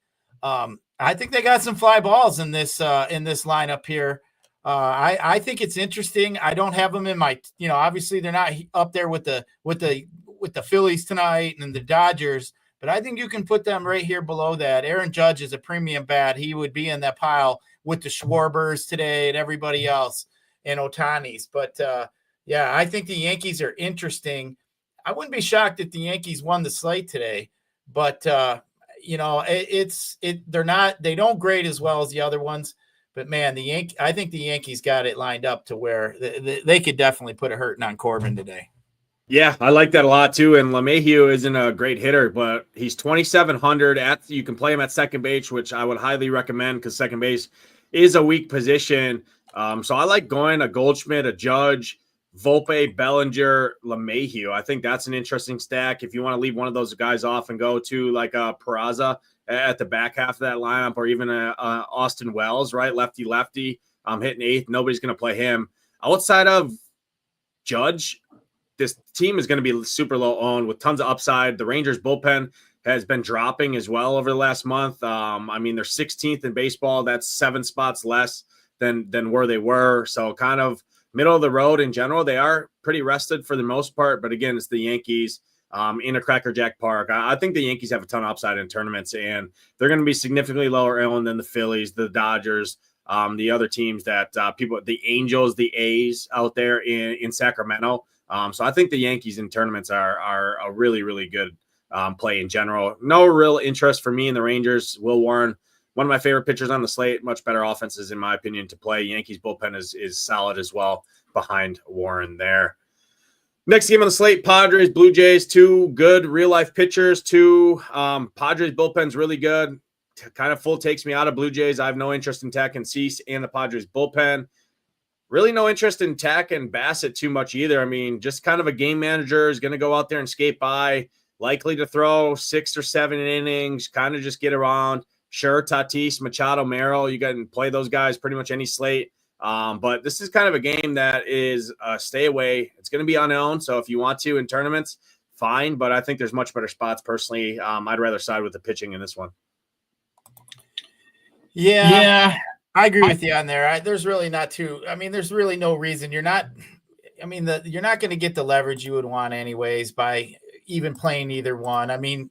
I think they got some fly balls in this lineup here. I think it's interesting. I don't have them in my, obviously they're not up there with the Phillies tonight and the Dodgers, but I think you can put them right here below that. Aaron Judge is a premium bat. He would be in that pile with the Schwarbers today and everybody else and Ohtani's. But I think the Yankees are interesting. I wouldn't be shocked if the Yankees won the slate today, but they don't grade as well as the other ones. But man, I think the Yankees got it lined up to where they could definitely put a hurting on Corbin today. Yeah, I like that a lot too. And LeMahieu isn't a great hitter, but he's 2,700 you can play him at second base, which I would highly recommend because second base is a weak position. So I like going a Goldschmidt, a Judge, Volpe, Bellinger, LeMahieu. I think that's an interesting stack. If you want to leave one of those guys off and go to like a Peraza at the back half of that lineup, or even a Austin Wells, right? Lefty, hitting eighth. Nobody's going to play him. Outside of Judge, this team is going to be super low owned with tons of upside. The Rangers bullpen has been dropping as well over the last month. They're 16th in baseball. That's 7 spots less than where they were. So kind of middle of the road in general. They are pretty rested for the most part. But again, it's the Yankees in a Cracker Jack Park. I think the Yankees have a ton of upside in tournaments, and they're going to be significantly lower owned than the Phillies, the Dodgers, the other teams that the Angels, the A's out there in Sacramento. So I think the Yankees in tournaments are a really, really good play in general. No real interest for me in the Rangers. Will Warren, one of my favorite pitchers on the slate, much better offenses in my opinion to play. Yankees bullpen is solid as well behind Warren there. Next game on the slate, Padres, Blue Jays, 2 good real-life pitchers. Padres bullpen's really good. Kind of full takes me out of Blue Jays. I have no interest in Tack and Cease and the Padres bullpen. really no interest in Tack and Bassett too much either. I mean, just kind of a game manager is going to go out there and skate by, likely to throw 6 or 7 innings, kind of just get around. Sure, Tatis, Machado, Merrill, you can play those guys pretty much any slate. But this is kind of a game that is stay away. It's going to be unowned, so if you want to in tournaments, fine. But I think there's much better spots personally. I'd rather side with the pitching in this one. Yeah. I agree with you on there. There's really not too. I mean, there's really no reason you're not. I mean, you're not going to get the leverage you would want anyways by even playing either one. I mean,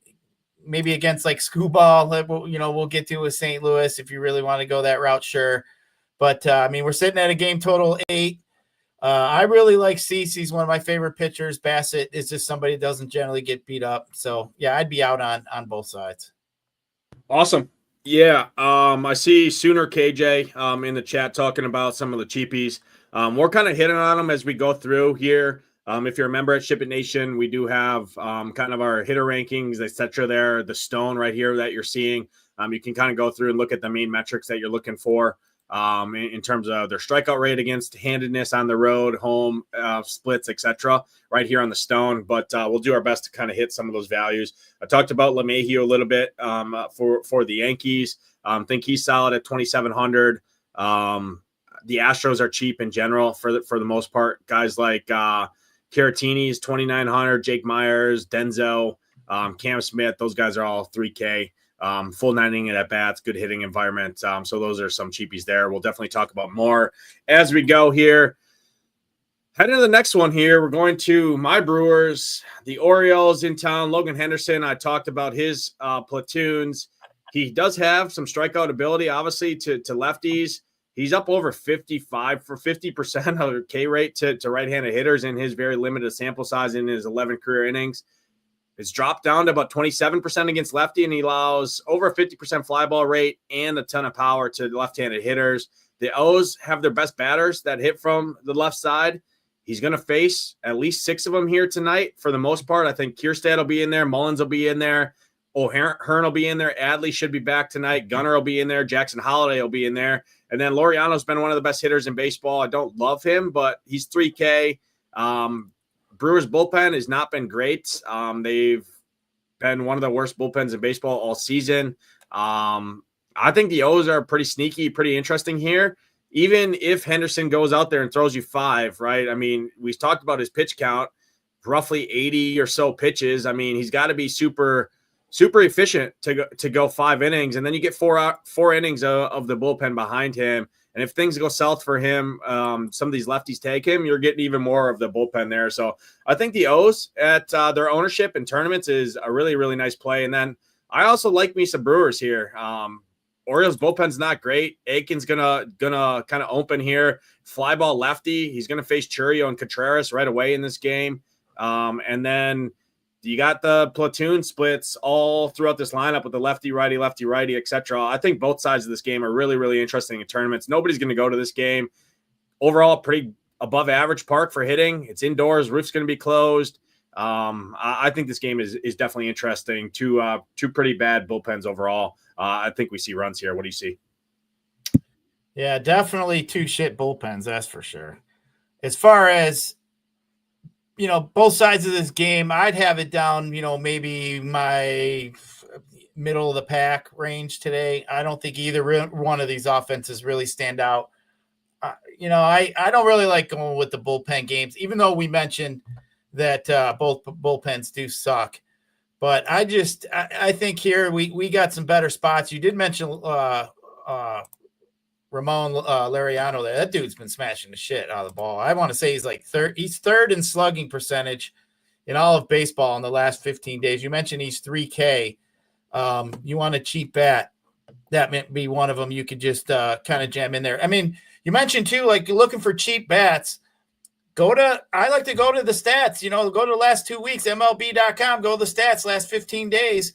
maybe against like Screwball, we'll get to with St. Louis if you really want to go that route, sure. But I mean, we're sitting at a game total 8. I really like Cease. He's one of my favorite pitchers. Bassett is just somebody that doesn't generally get beat up. So yeah, I'd be out on both sides. Awesome. Yeah, I see Sooner KJ in the chat talking about some of the cheapies. We're kind of hitting on them as we go through here. If you remember at SHIPIT Nation, we do have kind of our hitter rankings, etc. there, the stone right here that you're seeing. You can kind of go through and look at the main metrics that you're looking for in terms of their strikeout rate against handedness on the road, home, splits, etc. right here on the stone. But we'll do our best to kind of hit some of those values. I talked about LeMahieu a little bit for the Yankees. Think he's solid at 2,700. The Astros are cheap in general for the most part. Guys like Caratini's 2,900, Jake Myers, Denzel, Cam Smith. Those guys are all 3K. Full 9 inning at bats, good hitting environment. So those are some cheapies there. We'll definitely talk about more as we go here. Heading to the next one here, we're going to my Brewers, the Orioles in town. Logan Henderson, I talked about his platoons. He does have some strikeout ability, obviously, to lefties. He's up over 50% of K rate to right-handed hitters in his very limited sample size in his 11 career innings. It's dropped down to about 27% against lefty, and he allows over a 50% fly ball rate and a ton of power to left-handed hitters. The O's have their best batters that hit from the left side. He's going to face at least 6 of them here tonight for the most part. I think Kierstad will be in there. Mullins will be in there. O'Hearn will be in there. Adley should be back tonight. Gunnar will be in there. Jackson Holiday will be in there. And then Laureano's been one of the best hitters in baseball. I don't love him, but he's 3K. Brewers bullpen has not been great. They've been one of the worst bullpens in baseball all season. I think the O's are pretty sneaky, pretty interesting here. Even if Henderson goes out there and throws you 5, right? I mean, we talked about his pitch count, roughly 80 or so pitches. I mean, he's got to be super efficient to go 5 innings, and then you get 4 innings of the bullpen behind him. And if things go south for him, some of these lefties take him, you're getting even more of the bullpen there. So I think the O's at their ownership in tournaments is a really, really nice play. And then I also like me some Brewers here. Orioles bullpen's not great. Aiken's gonna kind of open here. Fly ball lefty. He's gonna face Churio and Contreras right away in this game. And then you got the platoon splits all throughout this lineup with the lefty, righty, etc. I think both sides of this game are really, really interesting in tournaments. Nobody's going to go to this game. Overall, pretty above average park for hitting. It's indoors. Roof's going to be closed. I think this game is definitely interesting. Two pretty bad bullpens overall. I think we see runs here. What do you see? Yeah, definitely 2 shit bullpens. That's for sure. As far as both sides of this game, I'd have it down, maybe my middle of the pack range today. I don't think either one of these offenses really stand out. I don't really like going with the bullpen games, even though we mentioned that both bullpens do suck. But I think here we got some better spots. You did mention Ramon Laureano there. That dude's been smashing the shit out of the ball. I want to say he's like he's third in slugging percentage in all of baseball in the last 15 days. You mentioned he's 3K. You want a cheap bat. That might be one of them you could just kind of jam in there. I mean, you mentioned too, like you're looking for cheap bats. I like to go to the stats, go to the last 2 weeks, MLB.com, go to the stats last 15 days.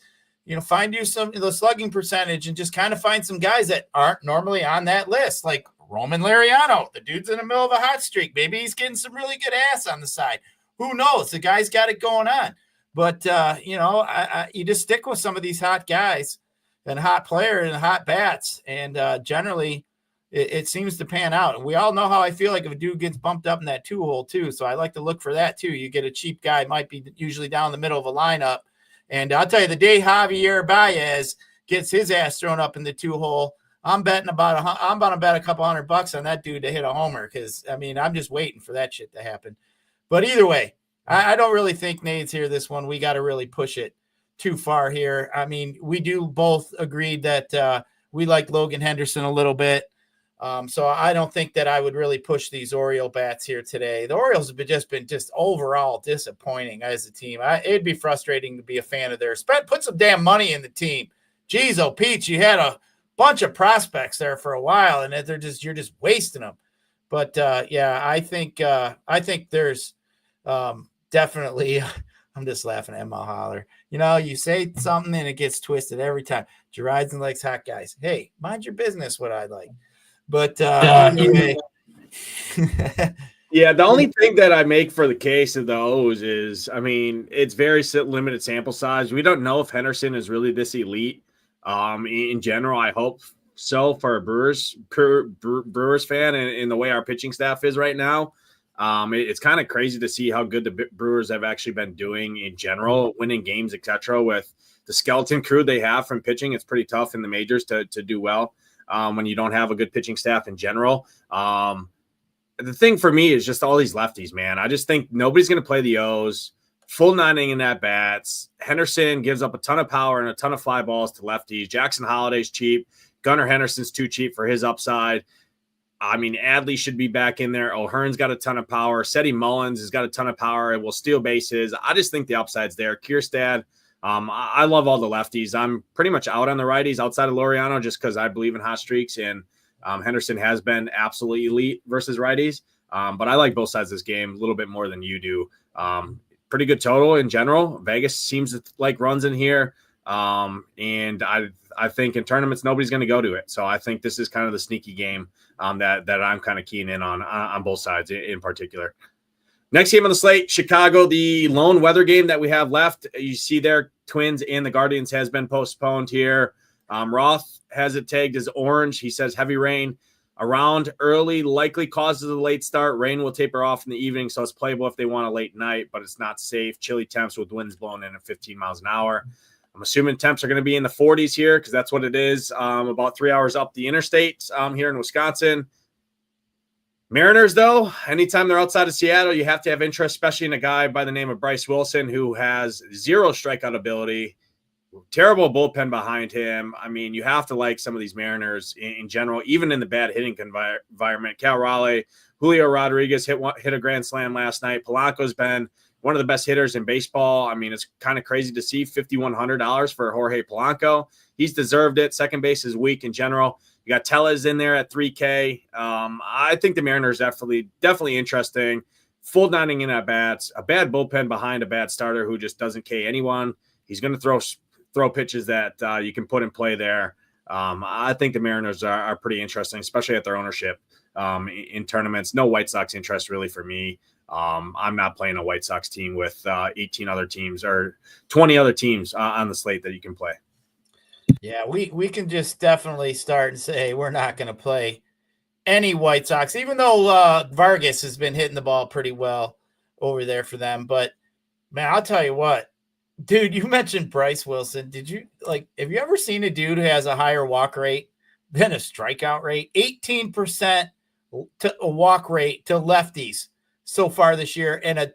Find you the slugging percentage and just kind of find some guys that aren't normally on that list, like Roman Laureano. The dude's in the middle of a hot streak. Maybe he's getting some really good ass on the side. Who knows? The guy's got it going on. But, you just stick with some of these hot guys and hot players and hot bats. And generally, it seems to pan out. And we all know how I feel like if a dude gets bumped up in that 2-hole too. So I like to look for that too. You get a cheap guy, might be usually down the middle of a lineup. And I'll tell you, the day Javier Baez gets his ass thrown up in the 2-hole, I'm going to bet a couple $100 on that dude to hit a homer. Cause I mean, I'm just waiting for that shit to happen. But either way, I don't really think Nade's here this one. We got to really push it too far here. I mean, we do both agreed that we like Logan Henderson a little bit. So I don't think that I would really push these Oriole bats here today. The Orioles have been overall disappointing as a team. It'd be frustrating to be a fan of theirs. Put some damn money in the team. Jeez, oh Pete, you had a bunch of prospects there for a while, and you're just wasting them. But yeah, I think there's definitely. I'm just laughing at Emma Holler. You know, you say something and it gets twisted every time. Gyiraszin likes hot guys. Hey, mind your business. What I like. But anyway. Yeah, the only thing that I make for the case of the O's is, I mean, it's very limited sample size. We don't know if Henderson is really this elite. In general, I hope so for a Brewers fan and the way our pitching staff is right now. It's kind of crazy to see how good the Brewers have actually been doing in general, winning games, etc. With the skeleton crew they have from pitching, it's pretty tough in the majors to do well when you don't have a good pitching staff in general. The thing for me is just all these lefties, man. I just think nobody's going to play the O's. Full 9 inning at bats. Henderson gives up a ton of power and a ton of fly balls to lefties. Jackson Holliday's cheap. Gunnar Henderson's too cheap for his upside. I mean, Adley should be back in there. O'Hearn's got a ton of power. Seti Mullins has got a ton of power and will steal bases. I just think the upside's there. Kierstad, I love all the lefties. I'm pretty much out on the righties outside of Laureano just because I believe in hot streaks, and Henderson has been absolutely elite versus righties. But I like both sides of this game a little bit more than you do. Pretty good total in general. Vegas seems to like runs in here. And I think in tournaments, nobody's going to go to it. So I think this is kind of the sneaky game that I'm kind of keying in on both sides in particular. Next game on the slate, Chicago, the lone weather game that we have left. You see there, Twins and the Guardians has been postponed here. Roth has it tagged as orange. He says heavy rain around early likely causes a late start. Rain will taper off in the evening, so it's playable if they want a late night, but it's not safe. Chilly temps with winds blowing in at 15 miles an hour. I'm assuming temps are going to be in the 40s here because that's what it is, about 3 hours up the interstate here in Wisconsin. Mariners, though, anytime they're outside of Seattle, you have to have interest, especially in a guy by the name of Bryce Wilson who has 0 strikeout ability. Terrible bullpen behind him. I mean, you have to like some of these Mariners in general, even in the bad hitting environment. Cal Raleigh, Julio Rodriguez hit a grand slam last night. Polanco's been one of the best hitters in baseball. I mean, it's kind of crazy to see $5,100 for Jorge Polanco. He's deserved it. Second base is weak in general. You got Tellez in there at $3K. I think the Mariners definitely interesting. Full 9 inning at bats, a bad bullpen behind a bad starter who just doesn't K anyone. He's going to throw pitches that you can put in play there. I think the Mariners are pretty interesting, especially at their ownership in tournaments. No White Sox interest really for me. I'm not playing a White Sox team with 18 other teams or 20 other teams on the slate that you can play. Yeah, we can just definitely start and say we're not going to play any White Sox, even though Vargas has been hitting the ball pretty well over there for them. But, man, I'll tell you what. Dude, you mentioned Bryce Wilson. Have you ever seen a dude who has a higher walk rate than a strikeout rate? 18% to a walk rate to lefties so far this year. And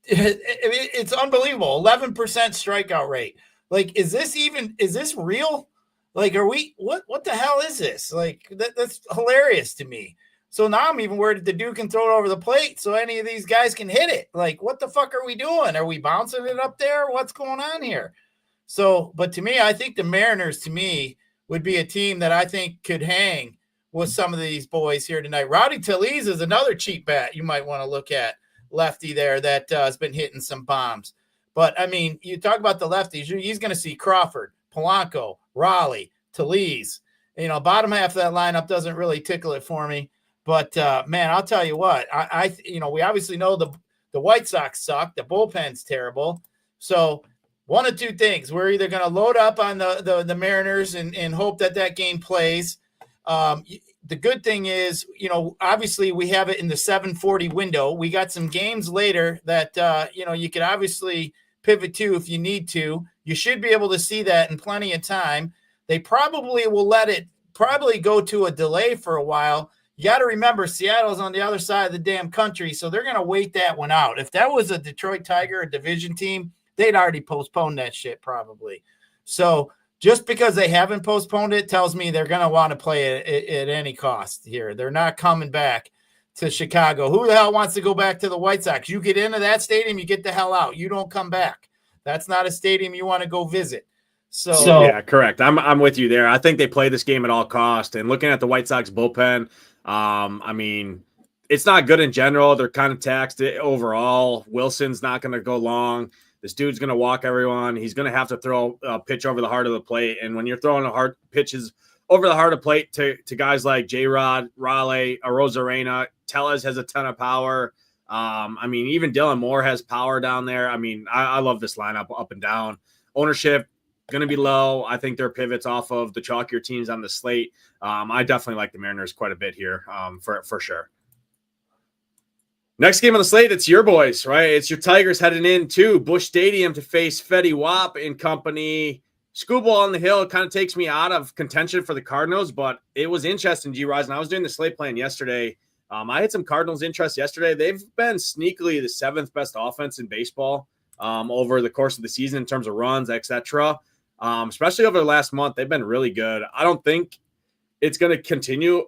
it's unbelievable. 11% strikeout rate. Like, is this real? Like, what the hell is this? Like, that's hilarious to me. So now I'm even worried that the dude can throw it over the plate so any of these guys can hit it. Like, what the fuck are we doing? Are we bouncing it up there? What's going on here? So, but to me, I think the Mariners, to me, would be a team that I think could hang with some of these boys here tonight. Rowdy Tellez is another cheap bat you might want to look at. Lefty there that has been hitting some bombs. But, I mean, you talk about the lefties. He's going to see Crawford, Polanco, Raleigh, Tellez. You know, bottom half of that lineup doesn't really tickle it for me. But, man, I'll tell you what, we obviously know the White Sox suck. The bullpen's terrible. So one of two things. We're either going to load up on the Mariners and hope that game plays. the good thing is, obviously we have it in the 7:40 window. We got some games later that, you could obviously pivot to if you need to. You should be able to see that in plenty of time. They probably will let it go to a delay for a while. You got to remember, Seattle's on the other side of the damn country, so they're going to wait that one out. If that was a Detroit Tiger, a division team, they'd already postponed that shit probably. So just because they haven't postponed it tells me they're going to want to play it at any cost here. They're not coming back to Chicago. Who the hell wants to go back to the White Sox? You get into that stadium, you get the hell out. You don't come back. That's not a stadium you want to go visit. So yeah, correct. I'm with you there. I think they play this game at all cost. And looking at the White Sox bullpen, I mean, it's not good in general. They're kind of taxed overall. Wilson's not going to go long. This dude's going to walk everyone. He's going to have to throw a pitch over the heart of the plate. And when you're throwing hard pitches over the heart of the plate to guys like J-Rod, Raleigh, Arozarena, Tellez has a ton of power. I mean, even Dylan Moore has power down there. I mean, I love this lineup up and down. Ownership going to be low. I think their pivots off of the chalkier teams on the slate. I definitely like the Mariners quite a bit here for sure. Next game on the slate, it's your boys, right? It's your Tigers heading into Busch Stadium to face Fetty Wap and company. Scooball on the hill kind of takes me out of contention for the Cardinals, but it was interesting, Gyiraszin. I was doing the slate plan yesterday. I had some Cardinals interest yesterday. They've been sneakily the seventh best offense in baseball over the course of the season in terms of runs, etc. Especially over the last month, they've been really good. I don't think it's going to continue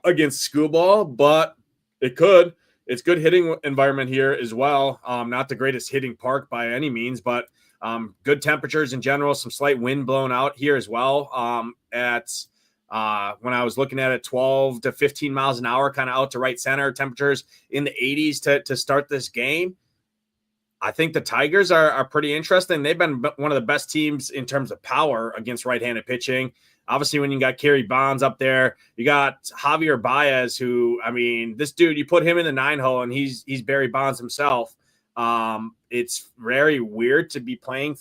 against Scooball, but it could. It's good hitting environment here as well. Not the greatest hitting park by any means, but good temperatures in general. Some slight wind blown out here as well. When I was looking at it, 12 to 15 miles an hour, kind of out to right center. Temperatures in the 80s to start this game. I think the Tigers are pretty interesting. They've been one of the best teams in terms of power against right-handed pitching. Obviously, when you got Kerry Bonds up there, you got Javier Baez, who, I mean, this dude, you put him in the 9-hole and he's Barry Bonds himself. It's very weird to be playing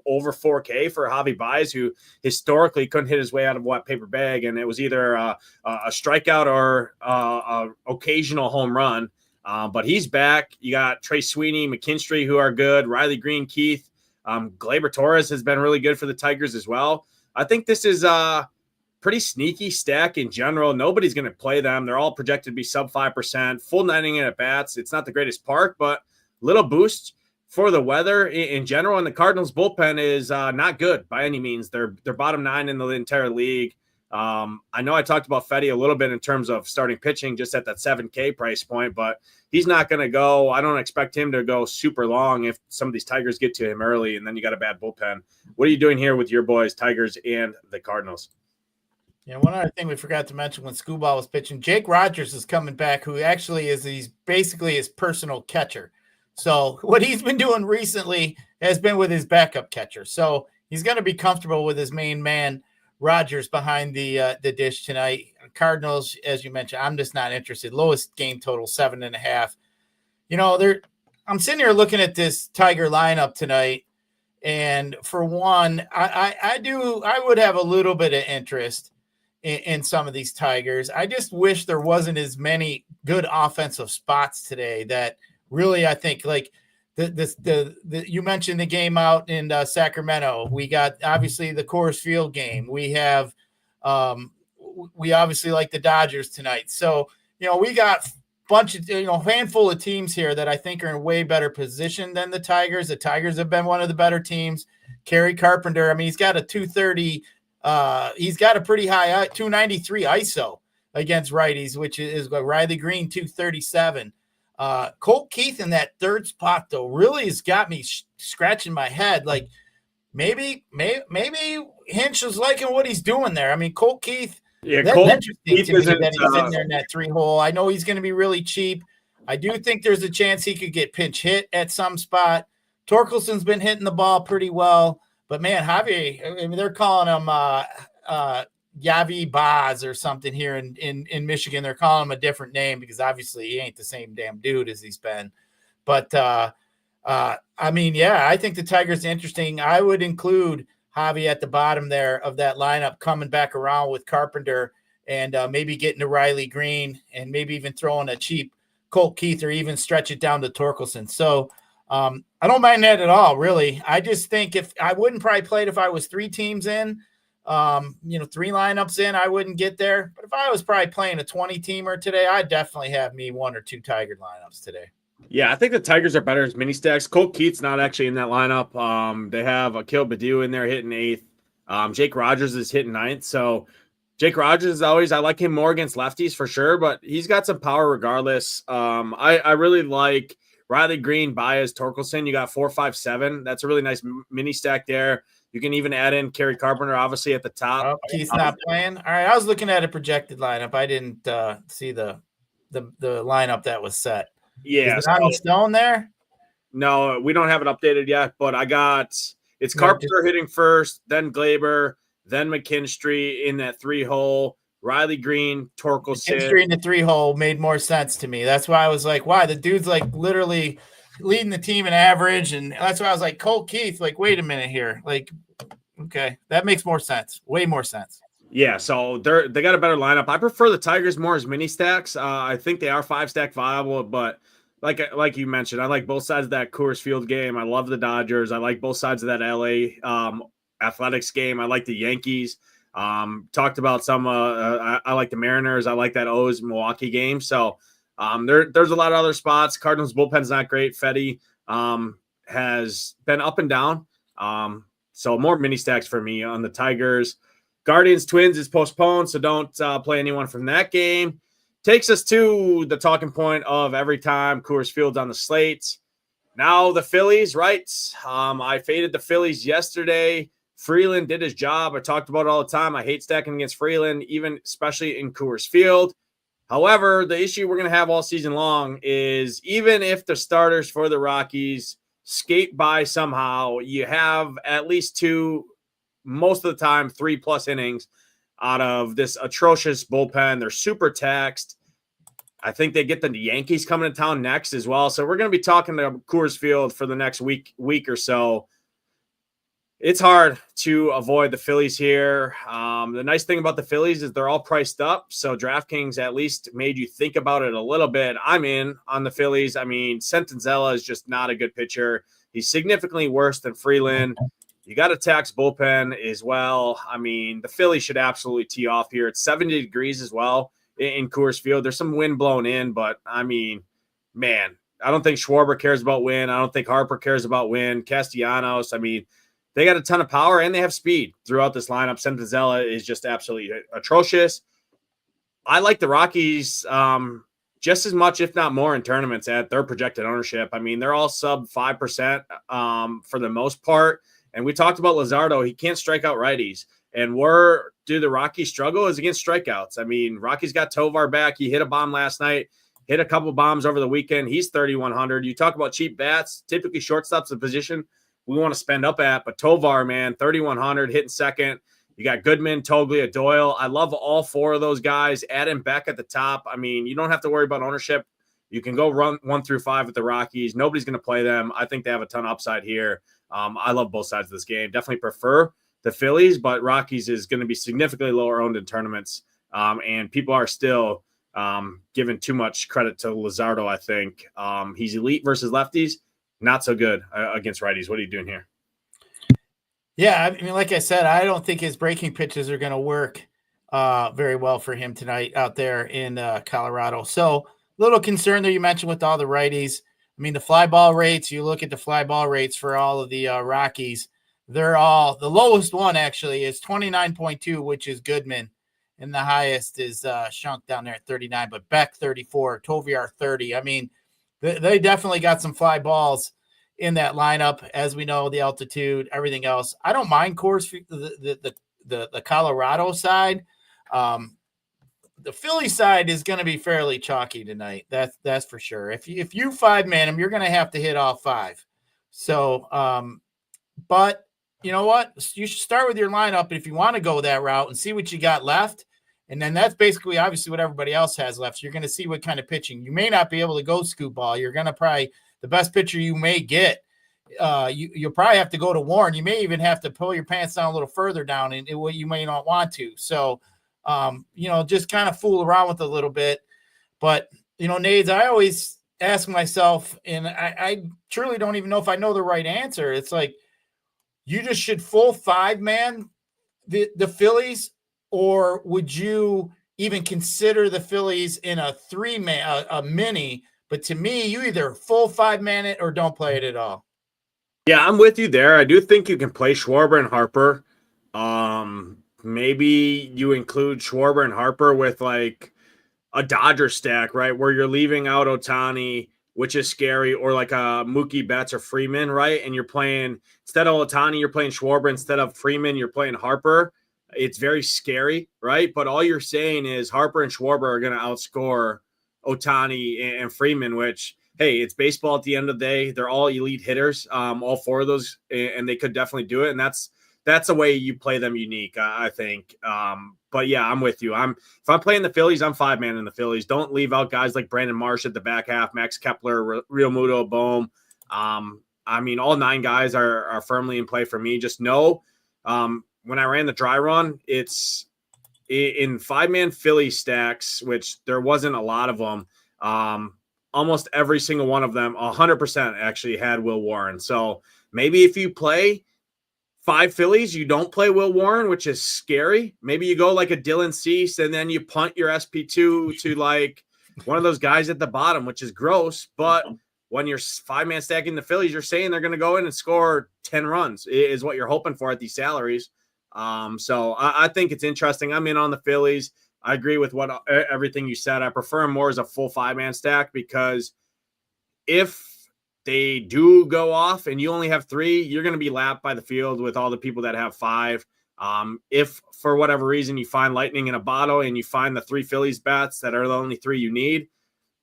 over 4K for Javi Baez, who historically couldn't hit his way out of what paper bag, and it was either a strikeout or a occasional home run. But he's back. You got Trey Sweeney, McKinstry, who are good. Riley Green, Keith. Gleyber Torres has been really good for the Tigers as well. I think this is a pretty sneaky stack in general. Nobody's going to play them. They're all projected to be sub 5%. Full 9 inning at bats. It's not the greatest park, but little boost for the weather in general. And the Cardinals bullpen is not good by any means. They're bottom 9 in the entire league. I know I talked about Fetty a little bit in terms of starting pitching just at that 7K price point, but he's not going to go. I don't expect him to go super long if some of these Tigers get to him early and then you got a bad bullpen. What are you doing here with your boys, Tigers and the Cardinals? Yeah, one other thing we forgot to mention when Scooball was pitching, Jake Rogers is coming back, who actually he's basically his personal catcher. So what he's been doing recently has been with his backup catcher. So he's going to be comfortable with his main man, Rogers, behind the dish tonight. Cardinals, as you mentioned, I'm just not interested. Lowest game total, 7.5. I'm sitting here looking at this Tiger lineup tonight, and for one, I would have a little bit of interest in some of these Tigers. I just wish there wasn't as many good offensive spots today that really, I think, like you mentioned the game out in Sacramento. We got obviously the Coors Field game. We have we obviously like the Dodgers tonight. So we got bunch of handful of teams here that I think are in way better position than the Tigers. The Tigers have been one of the better teams. Kerry Carpenter, I mean, he's got a 230. He's got a pretty high 293 ISO against righties, which is Riley Green 237. Colt Keith in that third spot though really has got me scratching my head. Like maybe Hinch is liking what he's doing there. I mean, Colt Keith. Yeah, Colt Keith is that he's in there in that 3-hole. I know he's going to be really cheap. I do think there's a chance he could get pinch hit at some spot. Torkelson's been hitting the ball pretty well, but man, Javi, I mean, they're calling him Yavi Baz or something here in Michigan. They're calling him a different name because obviously he ain't the same damn dude as he's been. But I mean, yeah, I think the Tigers are interesting. I would include Javi at the bottom there of that lineup coming back around with Carpenter and maybe getting to Riley Green and maybe even throwing a cheap Colt Keith or even stretch it down to Torkelson. So I don't mind that at all, really. I just think if I wouldn't probably play it if I was 3 teams in, 3 lineups in, I wouldn't get there. But if I was probably playing a 20-teamer today, I'd definitely have me 1 or 2 Tiger lineups today. Yeah, I think the Tigers are better as mini stacks. Colt Keith's not actually in that lineup. They have Akil Baddoo in there hitting 8th. Jake Rogers is hitting 9th. So Jake Rogers is always, I like him more against lefties for sure, but he's got some power regardless. I really like Riley Green, Baez, Torkelson. You got 4, 5, 7. That's a really nice mini stack there. You can even add in Kerry Carpenter, obviously, at the top. Oh, Keith's not playing. All right, I was looking at a projected lineup. I didn't see the lineup that was set. Yeah. Is it on the stone there? No, we don't have it updated yet, but it's Carpenter hitting first, then Glaber, then McKinstry in that 3-hole, Riley Green, Torkelson. McKinstry in the 3-hole made more sense to me. That's why I was like, why? The dude's like literally leading the team in average, and that's why I was like, Colt Keith, like, wait a minute here. Like, okay, that makes more sense. Way more sense. Yeah, so they got a better lineup. I prefer the Tigers more as mini stacks. I think they are 5-stack viable, but like you mentioned, I like both sides of that Coors Field game. I love the Dodgers. I like both sides of that LA Athletics game. I like the Yankees. Talked about some. I like the Mariners. I like that O's Milwaukee game. So there's a lot of other spots. Cardinals bullpen's not great. Fetty has been up and down. So more mini stacks for me on the Tigers. Guardians Twins is postponed, so don't play anyone from that game. Takes us to the talking point of every time Coors Field's on the slate. Now the Phillies, right? I faded the Phillies yesterday. Freeland did his job. I talked about it all the time. I hate stacking against Freeland, especially in Coors Field. However, the issue we're going to have all season long is even if the starters for the Rockies skate by somehow, you have at least 2, most of the time 3+ innings out of this atrocious bullpen. They're super taxed. I think they get the Yankees coming to town next as well. So we're going to be talking to Coors Field for the next week or so. It's hard to avoid the Phillies here. The nice thing about the Phillies is they're all priced up. So DraftKings at least made you think about it a little bit. I'm in on the Phillies. I mean, Sentenzella is just not a good pitcher. He's significantly worse than Freeland. You got a tax bullpen as well. I mean, the Phillies should absolutely tee off here. It's 70 degrees as well in Coors Field. There's some wind blowing in, but I mean, man, I don't think Schwarber cares about wind. I don't think Harper cares about wind. Castellanos, I mean, they got a ton of power and they have speed throughout this lineup. Sentenzella is just absolutely atrocious. I like the Rockies just as much, if not more, in tournaments at their projected ownership. I mean, they're all sub 5% for the most part. And we talked about Luzardo. He can't strike out righties. And where do the Rockies struggle is against strikeouts. I mean, Rockies got Tovar back. He hit a bomb last night, hit a couple bombs over the weekend. He's 3,100. You talk about cheap bats, typically shortstop's a position we want to spend up at. But Tovar, man, 3,100, hitting second. You got Goodman, Toglia, Doyle. I love all 4 of those guys. Add in Beck at the top. I mean, you don't have to worry about ownership. You can go run 1 through 5 with the Rockies. Nobody's going to play them. I think they have a ton of upside here. I love both sides of this game. Definitely prefer the Phillies, but Rockies is going to be significantly lower owned in tournaments. And people are still giving too much credit to Luzardo, I think. He's elite versus lefties. Not so good against righties. What are you doing here? Yeah, I mean, like I said, I don't think his breaking pitches are going to work very well for him tonight out there in Colorado. So a little concern there you mentioned with all the righties. I mean, the fly ball rates, you look at the fly ball rates for all of the Rockies, they're all, the lowest one actually is 29.2, which is Goodman. And the highest is Shunk down there at 39, but Beck 34, Toviar 30. I mean, they definitely got some fly balls in that lineup. As we know, the altitude, everything else. I don't mind Coors, the Colorado side. The Philly side is going to be fairly chalky tonight. That's for sure. If you 5-man them, you're going to have to hit all 5. So, but you know what? You should start with your lineup if you want to go that route and see what you got left. And then that's basically obviously what everybody else has left. So you're going to see what kind of pitching. You may not be able to go scoop ball. You're going to probably the best pitcher you may get. You'll probably have to go to Warren. You may even have to pull your pants down a little further down and what you may not want to. So just kind of fool around with a little bit. But, Nades, I always ask myself, and I truly don't even know if I know the right answer. It's like, you just should full 5-man the Phillies, or would you even consider the Phillies in a 3-man, a mini? But to me, you either full 5-man it or don't play it at all. Yeah, I'm with you there. I do think you can play Schwarber and Harper. Maybe you include Schwarber and Harper with like a Dodger stack, right? Where you're leaving out Ohtani, which is scary, or like a Mookie Betts or Freeman, right? And you're playing, instead of Ohtani, you're playing Schwarber. Instead of Freeman, you're playing Harper. It's very scary, right? But all you're saying is Harper and Schwarber are going to outscore Ohtani and Freeman, which, hey, it's baseball at the end of the day. They're all elite hitters, all 4 of those, and they could definitely do it. And that's a way you play them unique, I think. But yeah, I'm with you. If I'm playing the Phillies, I'm 5-man in the Phillies. Don't leave out guys like Brandon Marsh at the back half, Max Kepler, Real Muto, Bohm. All 9 guys are firmly in play for me. Just know, when I ran the dry run, it's in 5-man Philly stacks, which there wasn't a lot of them. Almost every single one of them, 100% actually had Will Warren. So maybe if you play 5 Phillies, you don't play Will Warren, which is scary. Maybe you go like a Dylan Cease and then you punt your SP2 to like one of those guys at the bottom, which is gross. But when you're 5-man stacking the Phillies, you're saying they're going to go in and score 10 runs is what you're hoping for at these salaries. So I think it's interesting. I'm in on the Phillies. I agree with everything you said. I prefer them more as a full 5-man stack, because if they do go off and you only have 3, you're going to be lapped by the field with all the people that have 5. If for whatever reason you find lightning in a bottle and you find the 3 Phillies bats that are the only 3 you need,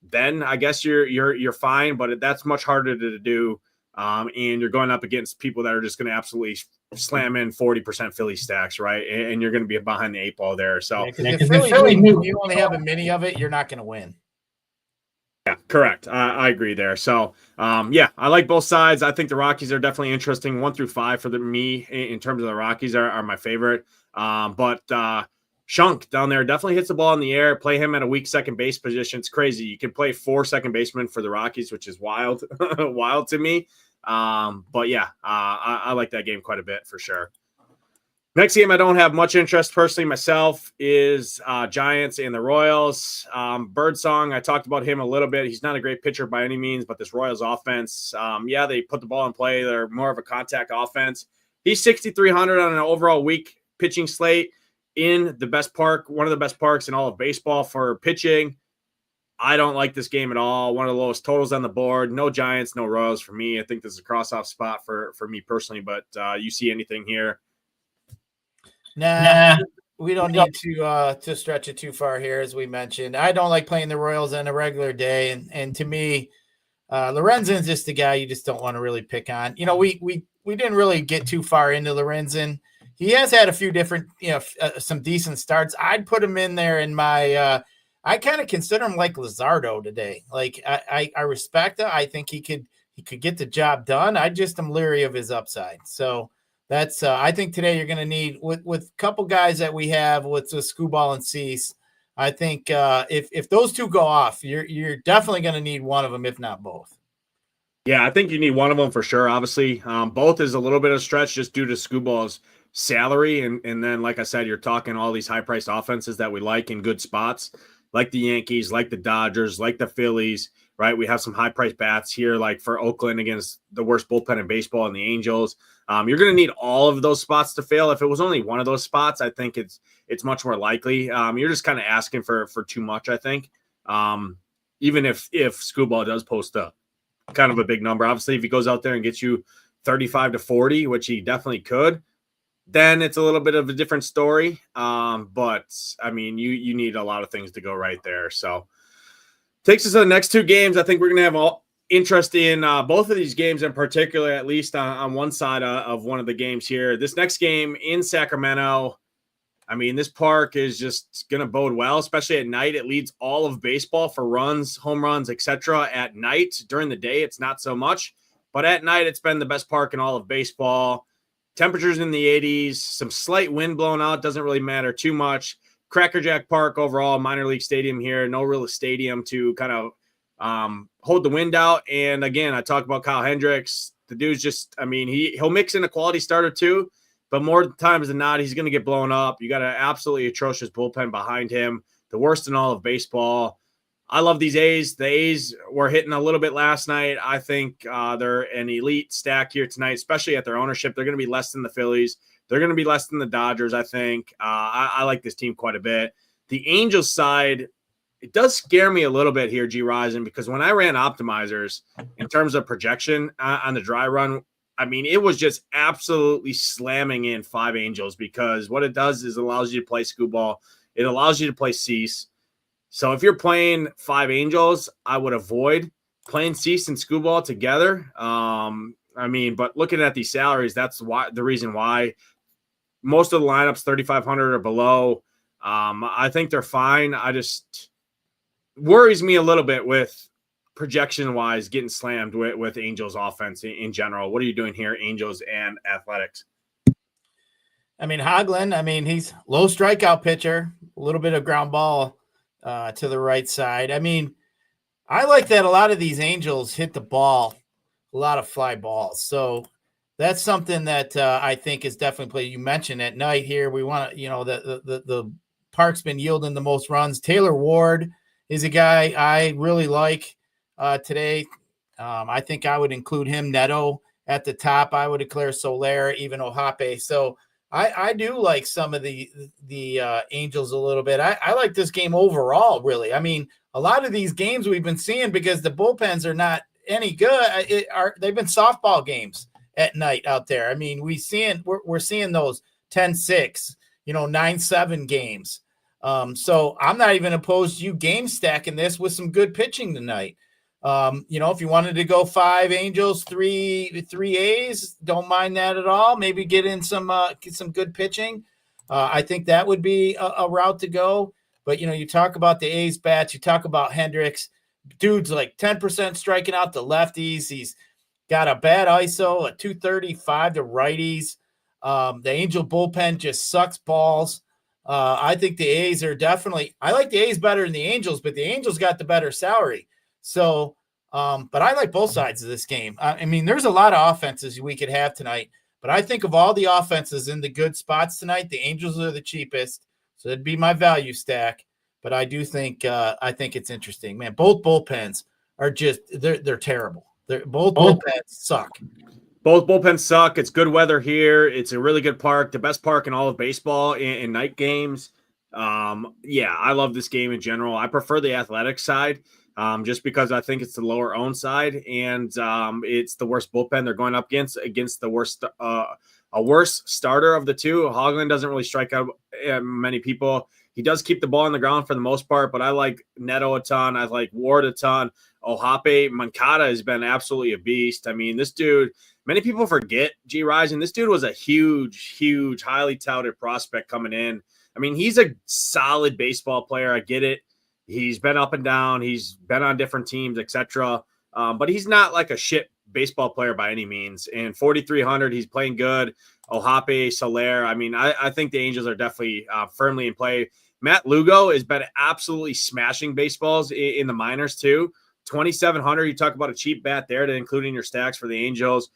then I guess you're fine. But that's much harder to do, and you're going up against people that are just going to absolutely slam in 40% Philly stacks, right? And you're going to be behind the 8 ball there. So because if you only have a mini of it, you're not going to win. Yeah, correct. I agree there. So, I like both sides. I think the Rockies are definitely interesting. 1 through 5 for me in terms of the Rockies are my favorite. But Shunk down there definitely hits the ball in the air. Play him at a weak second base position. It's crazy. You can play 4 second basemen for the Rockies, which is wild, wild to me. But yeah, I like that game quite a bit for sure. Next game I don't have much interest personally myself is Giants and the Royals. Birdsong, I talked about him a little bit. He's not a great pitcher by any means, but this Royals offense, they put the ball in play. They're more of a contact offense. He's 6,300 on an overall weak pitching slate in the best park, one of the best parks in all of baseball for pitching. I don't like this game at all. One of the lowest totals on the board. No Giants, no Royals for me. I think this is a cross-off spot for me personally, but you see anything here? Nah, we don't need to stretch it too far here, as we mentioned. I don't like playing the Royals on a regular day, and to me, Lorenzen's just the guy you just don't want to really pick on. We didn't really get too far into Lorenzen. He has had a few different, some decent starts. I'd put him in there in my. I kind of consider him like Luzardo today. Like I respect it. I think he could get the job done. I just am leery of his upside. So. That's I think today you're going to need with a couple guys that we have with Skubal and Cease. I think if those 2 go off, you're definitely going to need one of them, if not both. Yeah, I think you need one of them for sure. Obviously, both is a little bit of stretch just due to Skubal's salary, and then like I said, you're talking all these high priced offenses that we like in good spots, like the Yankees, like the Dodgers, like the Phillies. Right, we have some high priced bats here, like for Oakland against the worst bullpen in baseball and the Angels. You're going to need all of those spots to fail. If it was only one of those spots, I think it's much more likely. You're just kind of asking for too much, I think. Even if Skubal does post up kind of a big number, obviously, if he goes out there and gets you 35 to 40, which he definitely could, then it's a little bit of a different story. But I mean, you need a lot of things to go right there. So takes us to the next 2 games. I think we're going to have all interest in both of these games in particular, at least on one side of one of the games here. This next game in Sacramento, I mean, this park is just going to bode well, especially at night. It leads all of baseball for runs, home runs, etc. At night. During the day, it's not so much. But at night, it's been the best park in all of baseball. Temperatures in the 80s, some slight wind blowing out. Doesn't really matter too much. Crackerjack Park overall, minor league stadium here, no real stadium to kind of hold the wind out. And again, I talk about Kyle Hendricks. The dude's just, I mean, he'll mix in a quality starter too, but more times than not, he's going to get blown up. You got an absolutely atrocious bullpen behind him, the worst in all of baseball. I love these A's. The A's were hitting a little bit last night. I think they're an elite stack here tonight, especially at their ownership. They're going to be less than the Phillies. They're going to be less than the Dodgers, I think. I like this team quite a bit. The Angels side, it does scare me a little bit here, Gyiraszin, because when I ran optimizers in terms of projection on the dry run, I mean, it was just absolutely slamming in 5 Angels, because what it does is it allows you to play Scooball. It allows you to play Cease. So if you're playing 5 Angels, I would avoid playing Cease and Scooball together. I mean, but looking at these salaries, that's the reason why. Most of the lineups 3,500 or below. I think they're fine. I just worries me a little bit with projection wise getting slammed with Angels offense in general. What are you doing here, Angels and Athletics? I mean, Hoagland, I mean, he's low strikeout pitcher, a little bit of ground ball to the right side. I mean, I like that a lot of these Angels hit the ball, a lot of fly balls. So that's something that I think is definitely played. You mentioned at night here, we want to, the park's been yielding the most runs. Taylor Ward is a guy I really like today. I think I would include him. Neto at the top. I would declare Soler, even Ohape. So I do like some of the Angels a little bit. I like this game overall, really. I mean, a lot of these games we've been seeing, because the bullpens are not any good, they've been softball games at night out there. I mean, we're seeing those 10-6, 9-7 games. So I'm not even opposed to you game stacking this with some good pitching tonight. If you wanted to go 5 Angels, 3 A's, don't mind that at all. Maybe get in some good pitching. I think that would be a route to go. But, you talk about the A's bats, you talk about Hendricks. Dude's like 10% striking out the lefties. He's got a bad ISO, a 235 to righties. The Angel bullpen just sucks balls. I think the A's are definitely – I like the A's better than the Angels, but the Angels got the better salary. So, but I like both sides of this game. I mean, there's a lot of offenses we could have tonight, but I think of all the offenses in the good spots tonight, the Angels are the cheapest. So it'd be my value stack. But I do think I think it's interesting, man. Both bullpens are just they're terrible. Both bullpens suck. Both bullpens suck. It's good weather here. It's a really good park, the best park in all of baseball in night games. I love this game in general. I prefer the athletic side just because I think it's the lower owned side, and it's the worst bullpen they're going up against the worst a worse starter of the two. Hoagland doesn't really strike out many people. He does keep the ball on the ground for the most part, but I like Neto a ton. I like Ward a ton. Ohape, Moncada has been absolutely a beast. I mean, this dude, many people forget Gyiraszin. This dude was a huge, highly touted prospect coming in. I mean, he's a solid baseball player. I get it. He's been up and down. He's been on different teams, etc. But he's not like a shit baseball player by any means. And 4,300, he's playing good. Ohape, Soler. I mean, I think the Angels are definitely firmly in play. Matt Lugo has been absolutely smashing baseballs in the minors too. 2,700. You talk about a cheap bat there to include in your stacks for the Angels.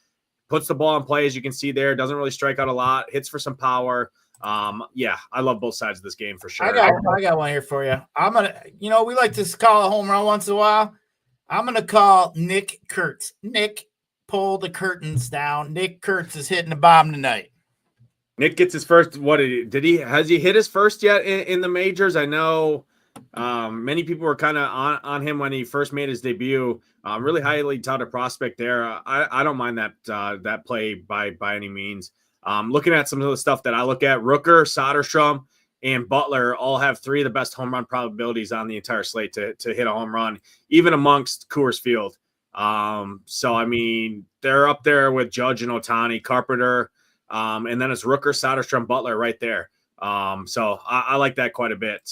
Puts the ball in play, as you can see there. Doesn't really strike out a lot. Hits for some power. I love both sides of this game for sure. I got one here for you. I'm gonna, we like to call a home run once in a while. I'm gonna call Nick Kurtz. Nick, pull the curtains down. Nick Kurtz is hitting the bomb tonight. Nick gets his first. Has he hit his first yet in the majors? I know many people were kind of on him when he first made his debut. Really highly touted prospect there. I don't mind that play by any means. Looking at some of the stuff that I look at, Rooker, Soderstrom, and Butler all have 3 of the best home run probabilities on the entire slate to hit a home run, even amongst Coors Field. So, I mean, they're up there with Judge and Ohtani, Carpenter, and then it's Rooker, Soderstrom, Butler right there. So I like that quite a bit.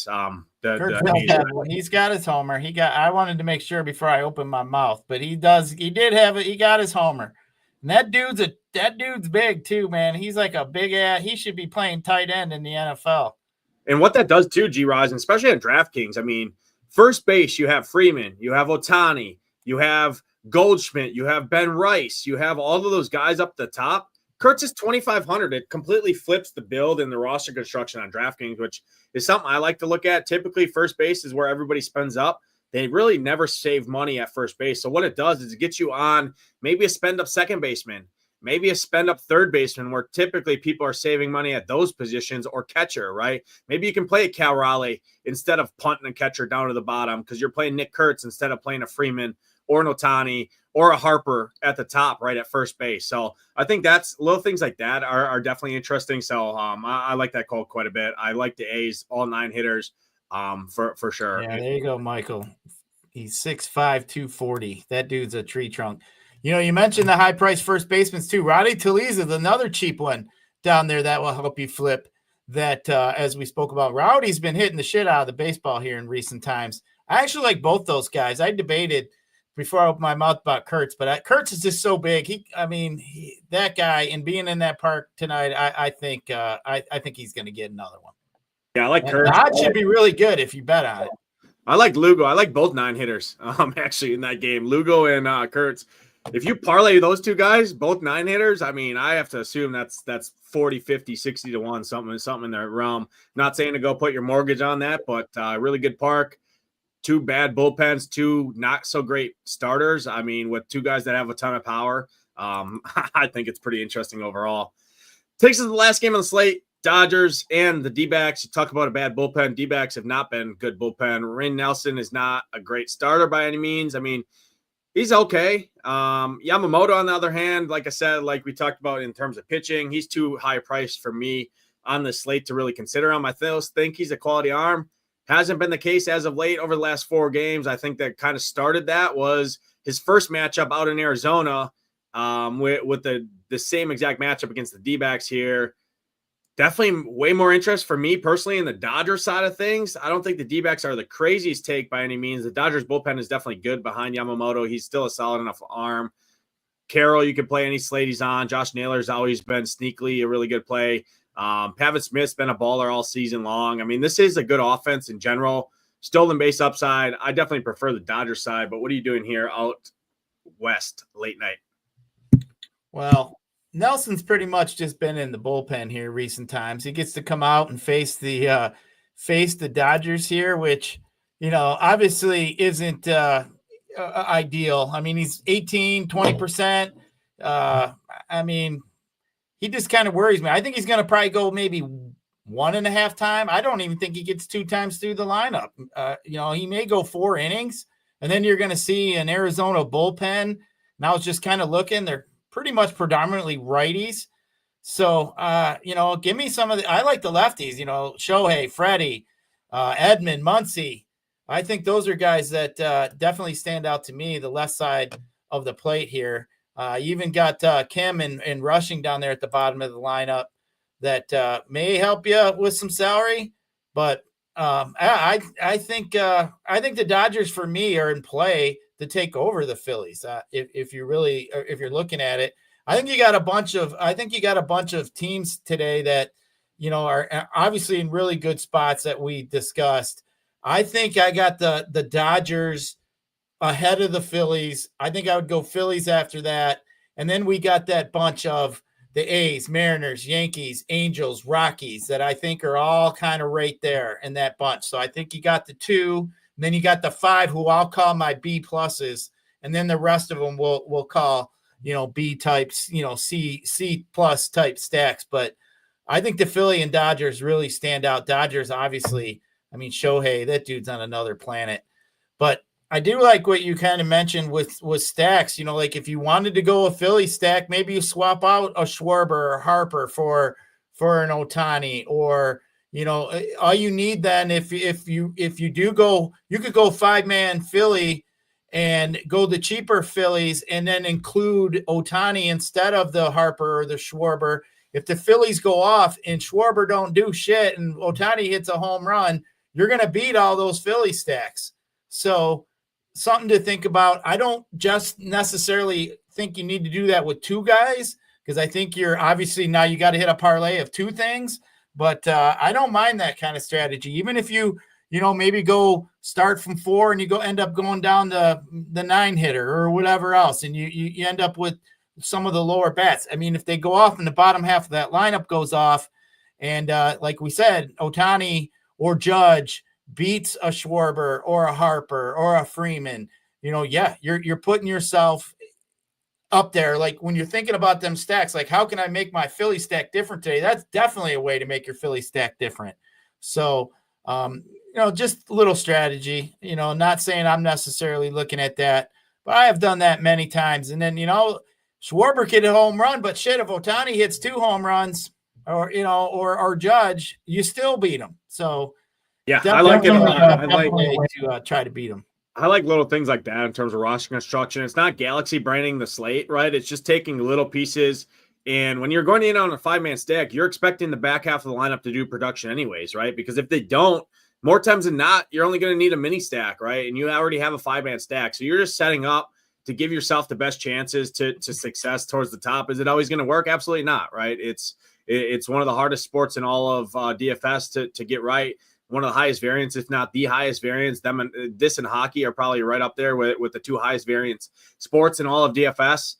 He's got his homer. I wanted to make sure before I open my mouth, but he got his homer. And that dude's big too, man. He's like a big ass. He should be playing tight end in the NFL. And what that does too, Gyiraszin, especially on DraftKings, I mean, first base, you have Freeman, you have Ohtani, you have Goldschmidt, you have Ben Rice, you have all of those guys up the top. Kurtz is 2,500. It completely flips the build and the roster construction on DraftKings, which is something I like to look at. Typically, first base is where everybody spends up. They really never save money at first base. So what it does is it gets you on maybe a spend-up second baseman, maybe a spend-up third baseman, where typically people are saving money at those positions, or catcher, right? Maybe you can play a Cal Raleigh instead of punting a catcher down to the bottom because you're playing Nick Kurtz instead of playing a Freeman or an Ohtani or a Harper at the top, right at first base. So I think that's little things like that are definitely interesting. So I like that call quite a bit. I like the A's, all 9 hitters for sure. Yeah, there you go, Michael. He's 6'5", 240. That dude's a tree trunk. You know, you mentioned the high price first baseman too. Rowdy Tellez is another cheap one down there that will help you flip that. As we spoke about, Rowdy's been hitting the shit out of the baseball here in recent times. I actually like both those guys. I debated before I opened my mouth about Kurtz, but Kurtz is just so big. That guy, and being in that park tonight, I think he's going to get another one. Yeah, I like Kurtz. That should be really good if you bet on it. I like Lugo. I like both 9 hitters. Actually in that game, Lugo and Kurtz. If you parlay those two guys, both 9 hitters, I mean, I have to assume that's 40, 50, 60 to 1, something in that realm. Not saying to go put your mortgage on that, but really good park. 2 bad bullpens, 2 not so great starters. I mean, with 2 guys that have a ton of power, I think it's pretty interesting overall. Takes us to the last game on the slate. Dodgers and the D-backs. You talk about a bad bullpen. D-backs have not been good bullpen. Rain Nelson is not a great starter by any means. I mean, he's okay. Yamamoto, on the other hand, like I said, like we talked about in terms of pitching, he's too high priced for me on the slate to really consider him. I think he's a quality arm. Hasn't been the case as of late over the last 4 games. I think that kind of started that was his first matchup out in Arizona with the same exact matchup against the D-backs here. Definitely way more interest for me personally in the Dodgers side of things. I don't think the D-backs are the craziest take by any means. The Dodgers bullpen is definitely good behind Yamamoto. He's still a solid enough arm. Carroll, you can play any slate he's on. Josh Naylor's always been sneakily a really good play. Pavin Smith's been a baller all season long. I mean, this is a good offense in general. Stolen base upside. I definitely prefer the Dodgers side, but what are you doing here out west late night? Well, Nelson's pretty much just been in the bullpen here recent times. He gets to come out and face the Dodgers here, which, you know, obviously isn't ideal. I mean, he's 18, 20%. I mean, he just kind of worries me. I think he's going to probably go maybe 1.5 times. I don't even think he gets 2 times through the lineup. You know, he may go 4 innings, and then you're going to see an Arizona bullpen. And I was just kind of looking. They're pretty much predominantly righties. So, you know, give me some of the – I like the lefties, you know, Shohei, Freddie, Edmund, Muncy. I think those are guys that definitely stand out to me, the left side of the plate here. You even got Kim and Rushing down there at the bottom of the lineup that may help you with some salary. But I think the Dodgers for me are in play to take over the Phillies. If you're looking at it, I think you got a bunch of teams today that, you know, are obviously in really good spots that we discussed. I think I got the Dodgers ahead of the Phillies. I think I would go Phillies after that. And then we got that bunch of the A's, Mariners, Yankees, Angels, Rockies that I think are all kind of right there in that bunch. So I think you got the 2, and then you got the 5 who I'll call my B pluses. And then the rest of them we'll call, you know, B types, you know, C plus type stacks. But I think the Philly and Dodgers really stand out. Dodgers, obviously, I mean, Shohei, that dude's on another planet. But I do like what you kind of mentioned with stacks. You know, like if you wanted to go a Philly stack, maybe you swap out a Schwarber or Harper for an Ohtani, or, you know, all you need then if you do go, you could go 5-man Philly and go the cheaper Phillies and then include Ohtani instead of the Harper or the Schwarber. If the Phillies go off and Schwarber don't do shit and Ohtani hits a home run, you're going to beat all those Philly stacks. So something to think about. I don't just necessarily think you need to do that with 2 guys, because I think you're obviously now you got to hit a parlay of 2 things. But I don't mind that kind of strategy. Even if you maybe go start from 4 and you end up going down the 9 hitter or whatever else, and you end up with some of the lower bats. I mean, if they go off and the bottom half of that lineup goes off, and like we said, Ohtani or Judge beats a Schwarber or a Harper or a Freeman, you're putting yourself up there. Like when you're thinking about them stacks, like how can I make my Philly stack different today? That's definitely a way to make your Philly stack different. So, just a little strategy, not saying I'm necessarily looking at that, but I have done that many times. And then, Schwarber could hit a home run, but shit, if Ohtani hits 2 home runs or Judge, you still beat him. So yeah, I like it a lot. I like to try to beat him. I like little things like that in terms of roster construction. It's not galaxy branding the slate, right? It's just taking little pieces. And when you're going in on a 5-man stack, you're expecting the back half of the lineup to do production anyways, right? Because if they don't, more times than not, you're only going to need a mini stack, right? And you already have a 5-man stack. So you're just setting up to give yourself the best chances to success towards the top. Is it always going to work? Absolutely not, right? It's one of the hardest sports in all of DFS to get right. One of the highest variants, if not the highest variance. This and hockey are probably right up there with the 2 highest variance sports in all of DFS.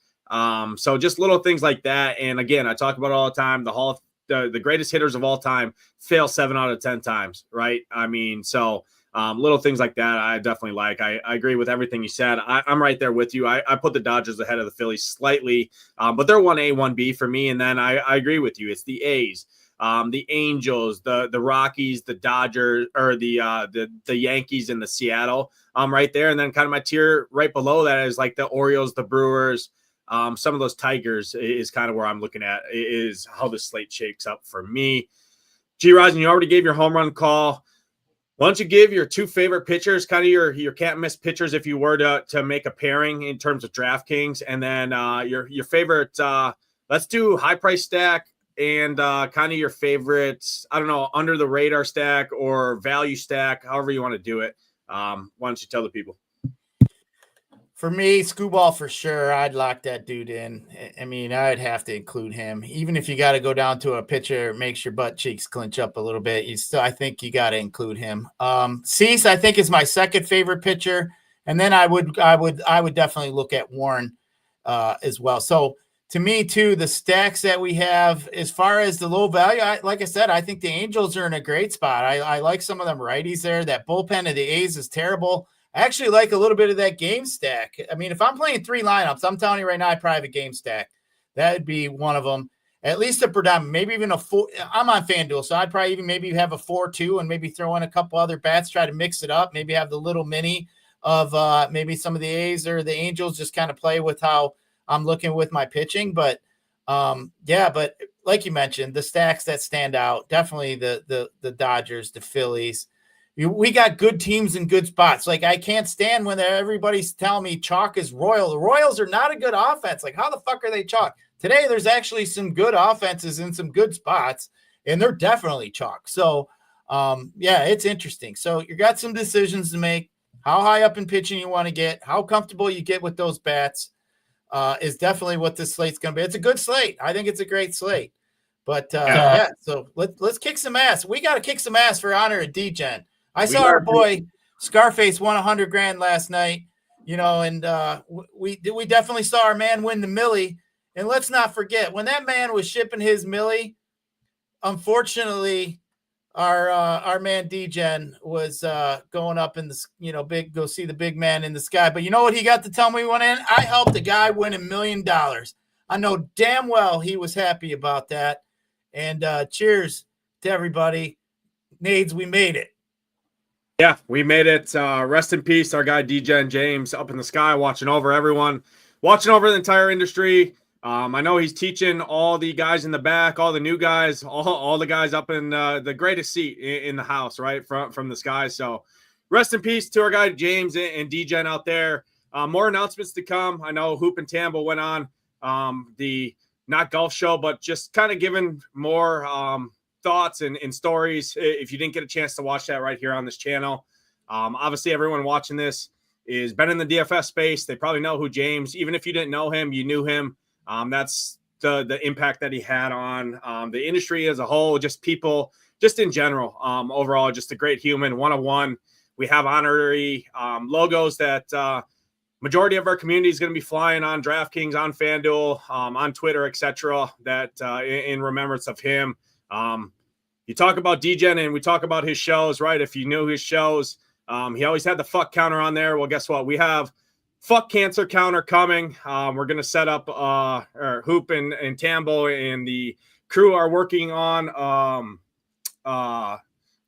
So just little things like that. And again, I talk about it all the time. The greatest hitters of all time fail 7 out of 10 times, right? I mean, so little things like that I definitely like. I agree with everything you said. I'm right there with you. I put the Dodgers ahead of the Phillies slightly, but they're 1A, 1B for me. And then I agree with you. It's the A's, the Angels, the Rockies, the Dodgers, or the Yankees, and the Seattle right there. And then kind of my tier right below that is like the Orioles, the Brewers, some of those Tigers is kind of where I'm looking at, is how the slate shakes up for me. Gyiraszin, you already gave your home run call. Why don't you give your 2 favorite pitchers, kind of your can't miss pitchers if you were to make a pairing in terms of DraftKings, and then your favorite. Let's do high price stack and kind of your favorites. I don't know, under the radar stack or value stack, however you want to do it. Why don't you tell the people? For me, Scooball for sure. I'd lock that dude in. I mean, I'd have to include him. Even if you got to go down to a pitcher, makes your butt cheeks clench up a little bit. I think you got to include him. Cease, I think, is my second favorite pitcher, and then I would definitely look at Warren as well. So to me, too, the stacks that we have as far as the low value, like I said, I think the Angels are in a great spot. I like some of them righties there. That bullpen of the A's is terrible. I actually like a little bit of that game stack. I mean, if I'm playing 3 lineups, I'm telling you right now, I probably have a game stack. That would be one of them. At least a predominant, maybe even a 4. I'm on FanDuel, so I'd probably even maybe have a 4-2 and maybe throw in a couple other bats, try to mix it up. Maybe have the little mini of maybe some of the A's or the Angels, just kind of play with how I'm looking with my pitching. But but like you mentioned, the stacks that stand out, definitely the Dodgers, the Phillies. We got good teams in good spots. Like, I can't stand when everybody's telling me chalk is Royal. The Royals are not a good offense. Like, how the fuck are they chalk? Today, there's actually some good offenses in some good spots, and they're definitely chalk. So, it's interesting. So, you got some decisions to make. How high up in pitching you want to get, how comfortable you get with those bats is definitely what this slate's going to be. It's a good slate. I think it's a great slate. But, so let's kick some ass. We got to kick some ass for honor of D-Gen. I saw our boy Scarface won $100,000 last night, and we definitely saw our man win the millie. And let's not forget, when that man was shipping his millie, unfortunately, our man D-Gen was going up in the go see the big man in the sky. But you know what he got to tell me when I helped a guy win $1 million. I know damn well he was happy about that. And cheers to everybody. Nades, we made it. Yeah, we made it. Rest in peace, our guy D-Gen James, up in the sky, watching over everyone, watching over the entire industry. I know he's teaching all the guys in the back, all the new guys, all the guys up in the greatest seat in the house, right, from the sky. So rest in peace to our guy James and D-Gen out there. More announcements to come. I know Hoop and Tambo went on the not golf show, but just kind of giving more thoughts and stories. If you didn't get a chance to watch that right here on this channel, obviously everyone watching this is been in the DFS space. They probably know who James, even if you didn't know him, you knew him. That's the impact that he had on the industry as a whole, just people, just in general. Overall, just a great human, one-on-one. We have honorary logos that majority of our community is going to be flying on DraftKings, on FanDuel, on Twitter, etc. That in remembrance of him. You talk about DGen and we talk about his shows, right? If you knew his shows, he always had the fuck counter on there. Well, guess what? We have fuck cancer counter coming. We're going to set up Hoop and Tambo and the crew are working on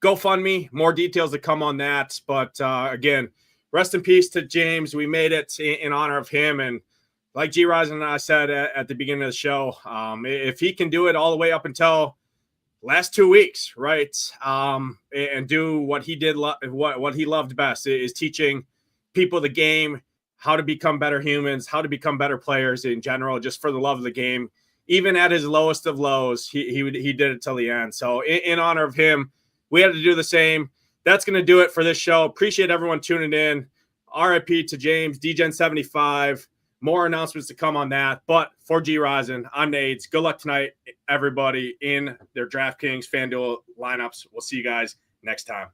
GoFundMe. More details to come on that. But again, rest in peace to James. We made it in honor of him. And like Gyiraszin and I said at the beginning of the show, if he can do it all the way up until last 2 weeks, right, and do what he did, what he loved best is teaching people the game, how to become better humans, how to become better players in general, just for the love of the game. Even at his lowest of lows, he did it till the end. So in honor of him, we had to do the same. That's going to do it for this show. Appreciate everyone tuning in. RIP to James, DGen75. More announcements to come on that. But for Gyiraszin, I'm Nades. Good luck tonight, everybody, in their DraftKings, FanDuel lineups. We'll see you guys next time.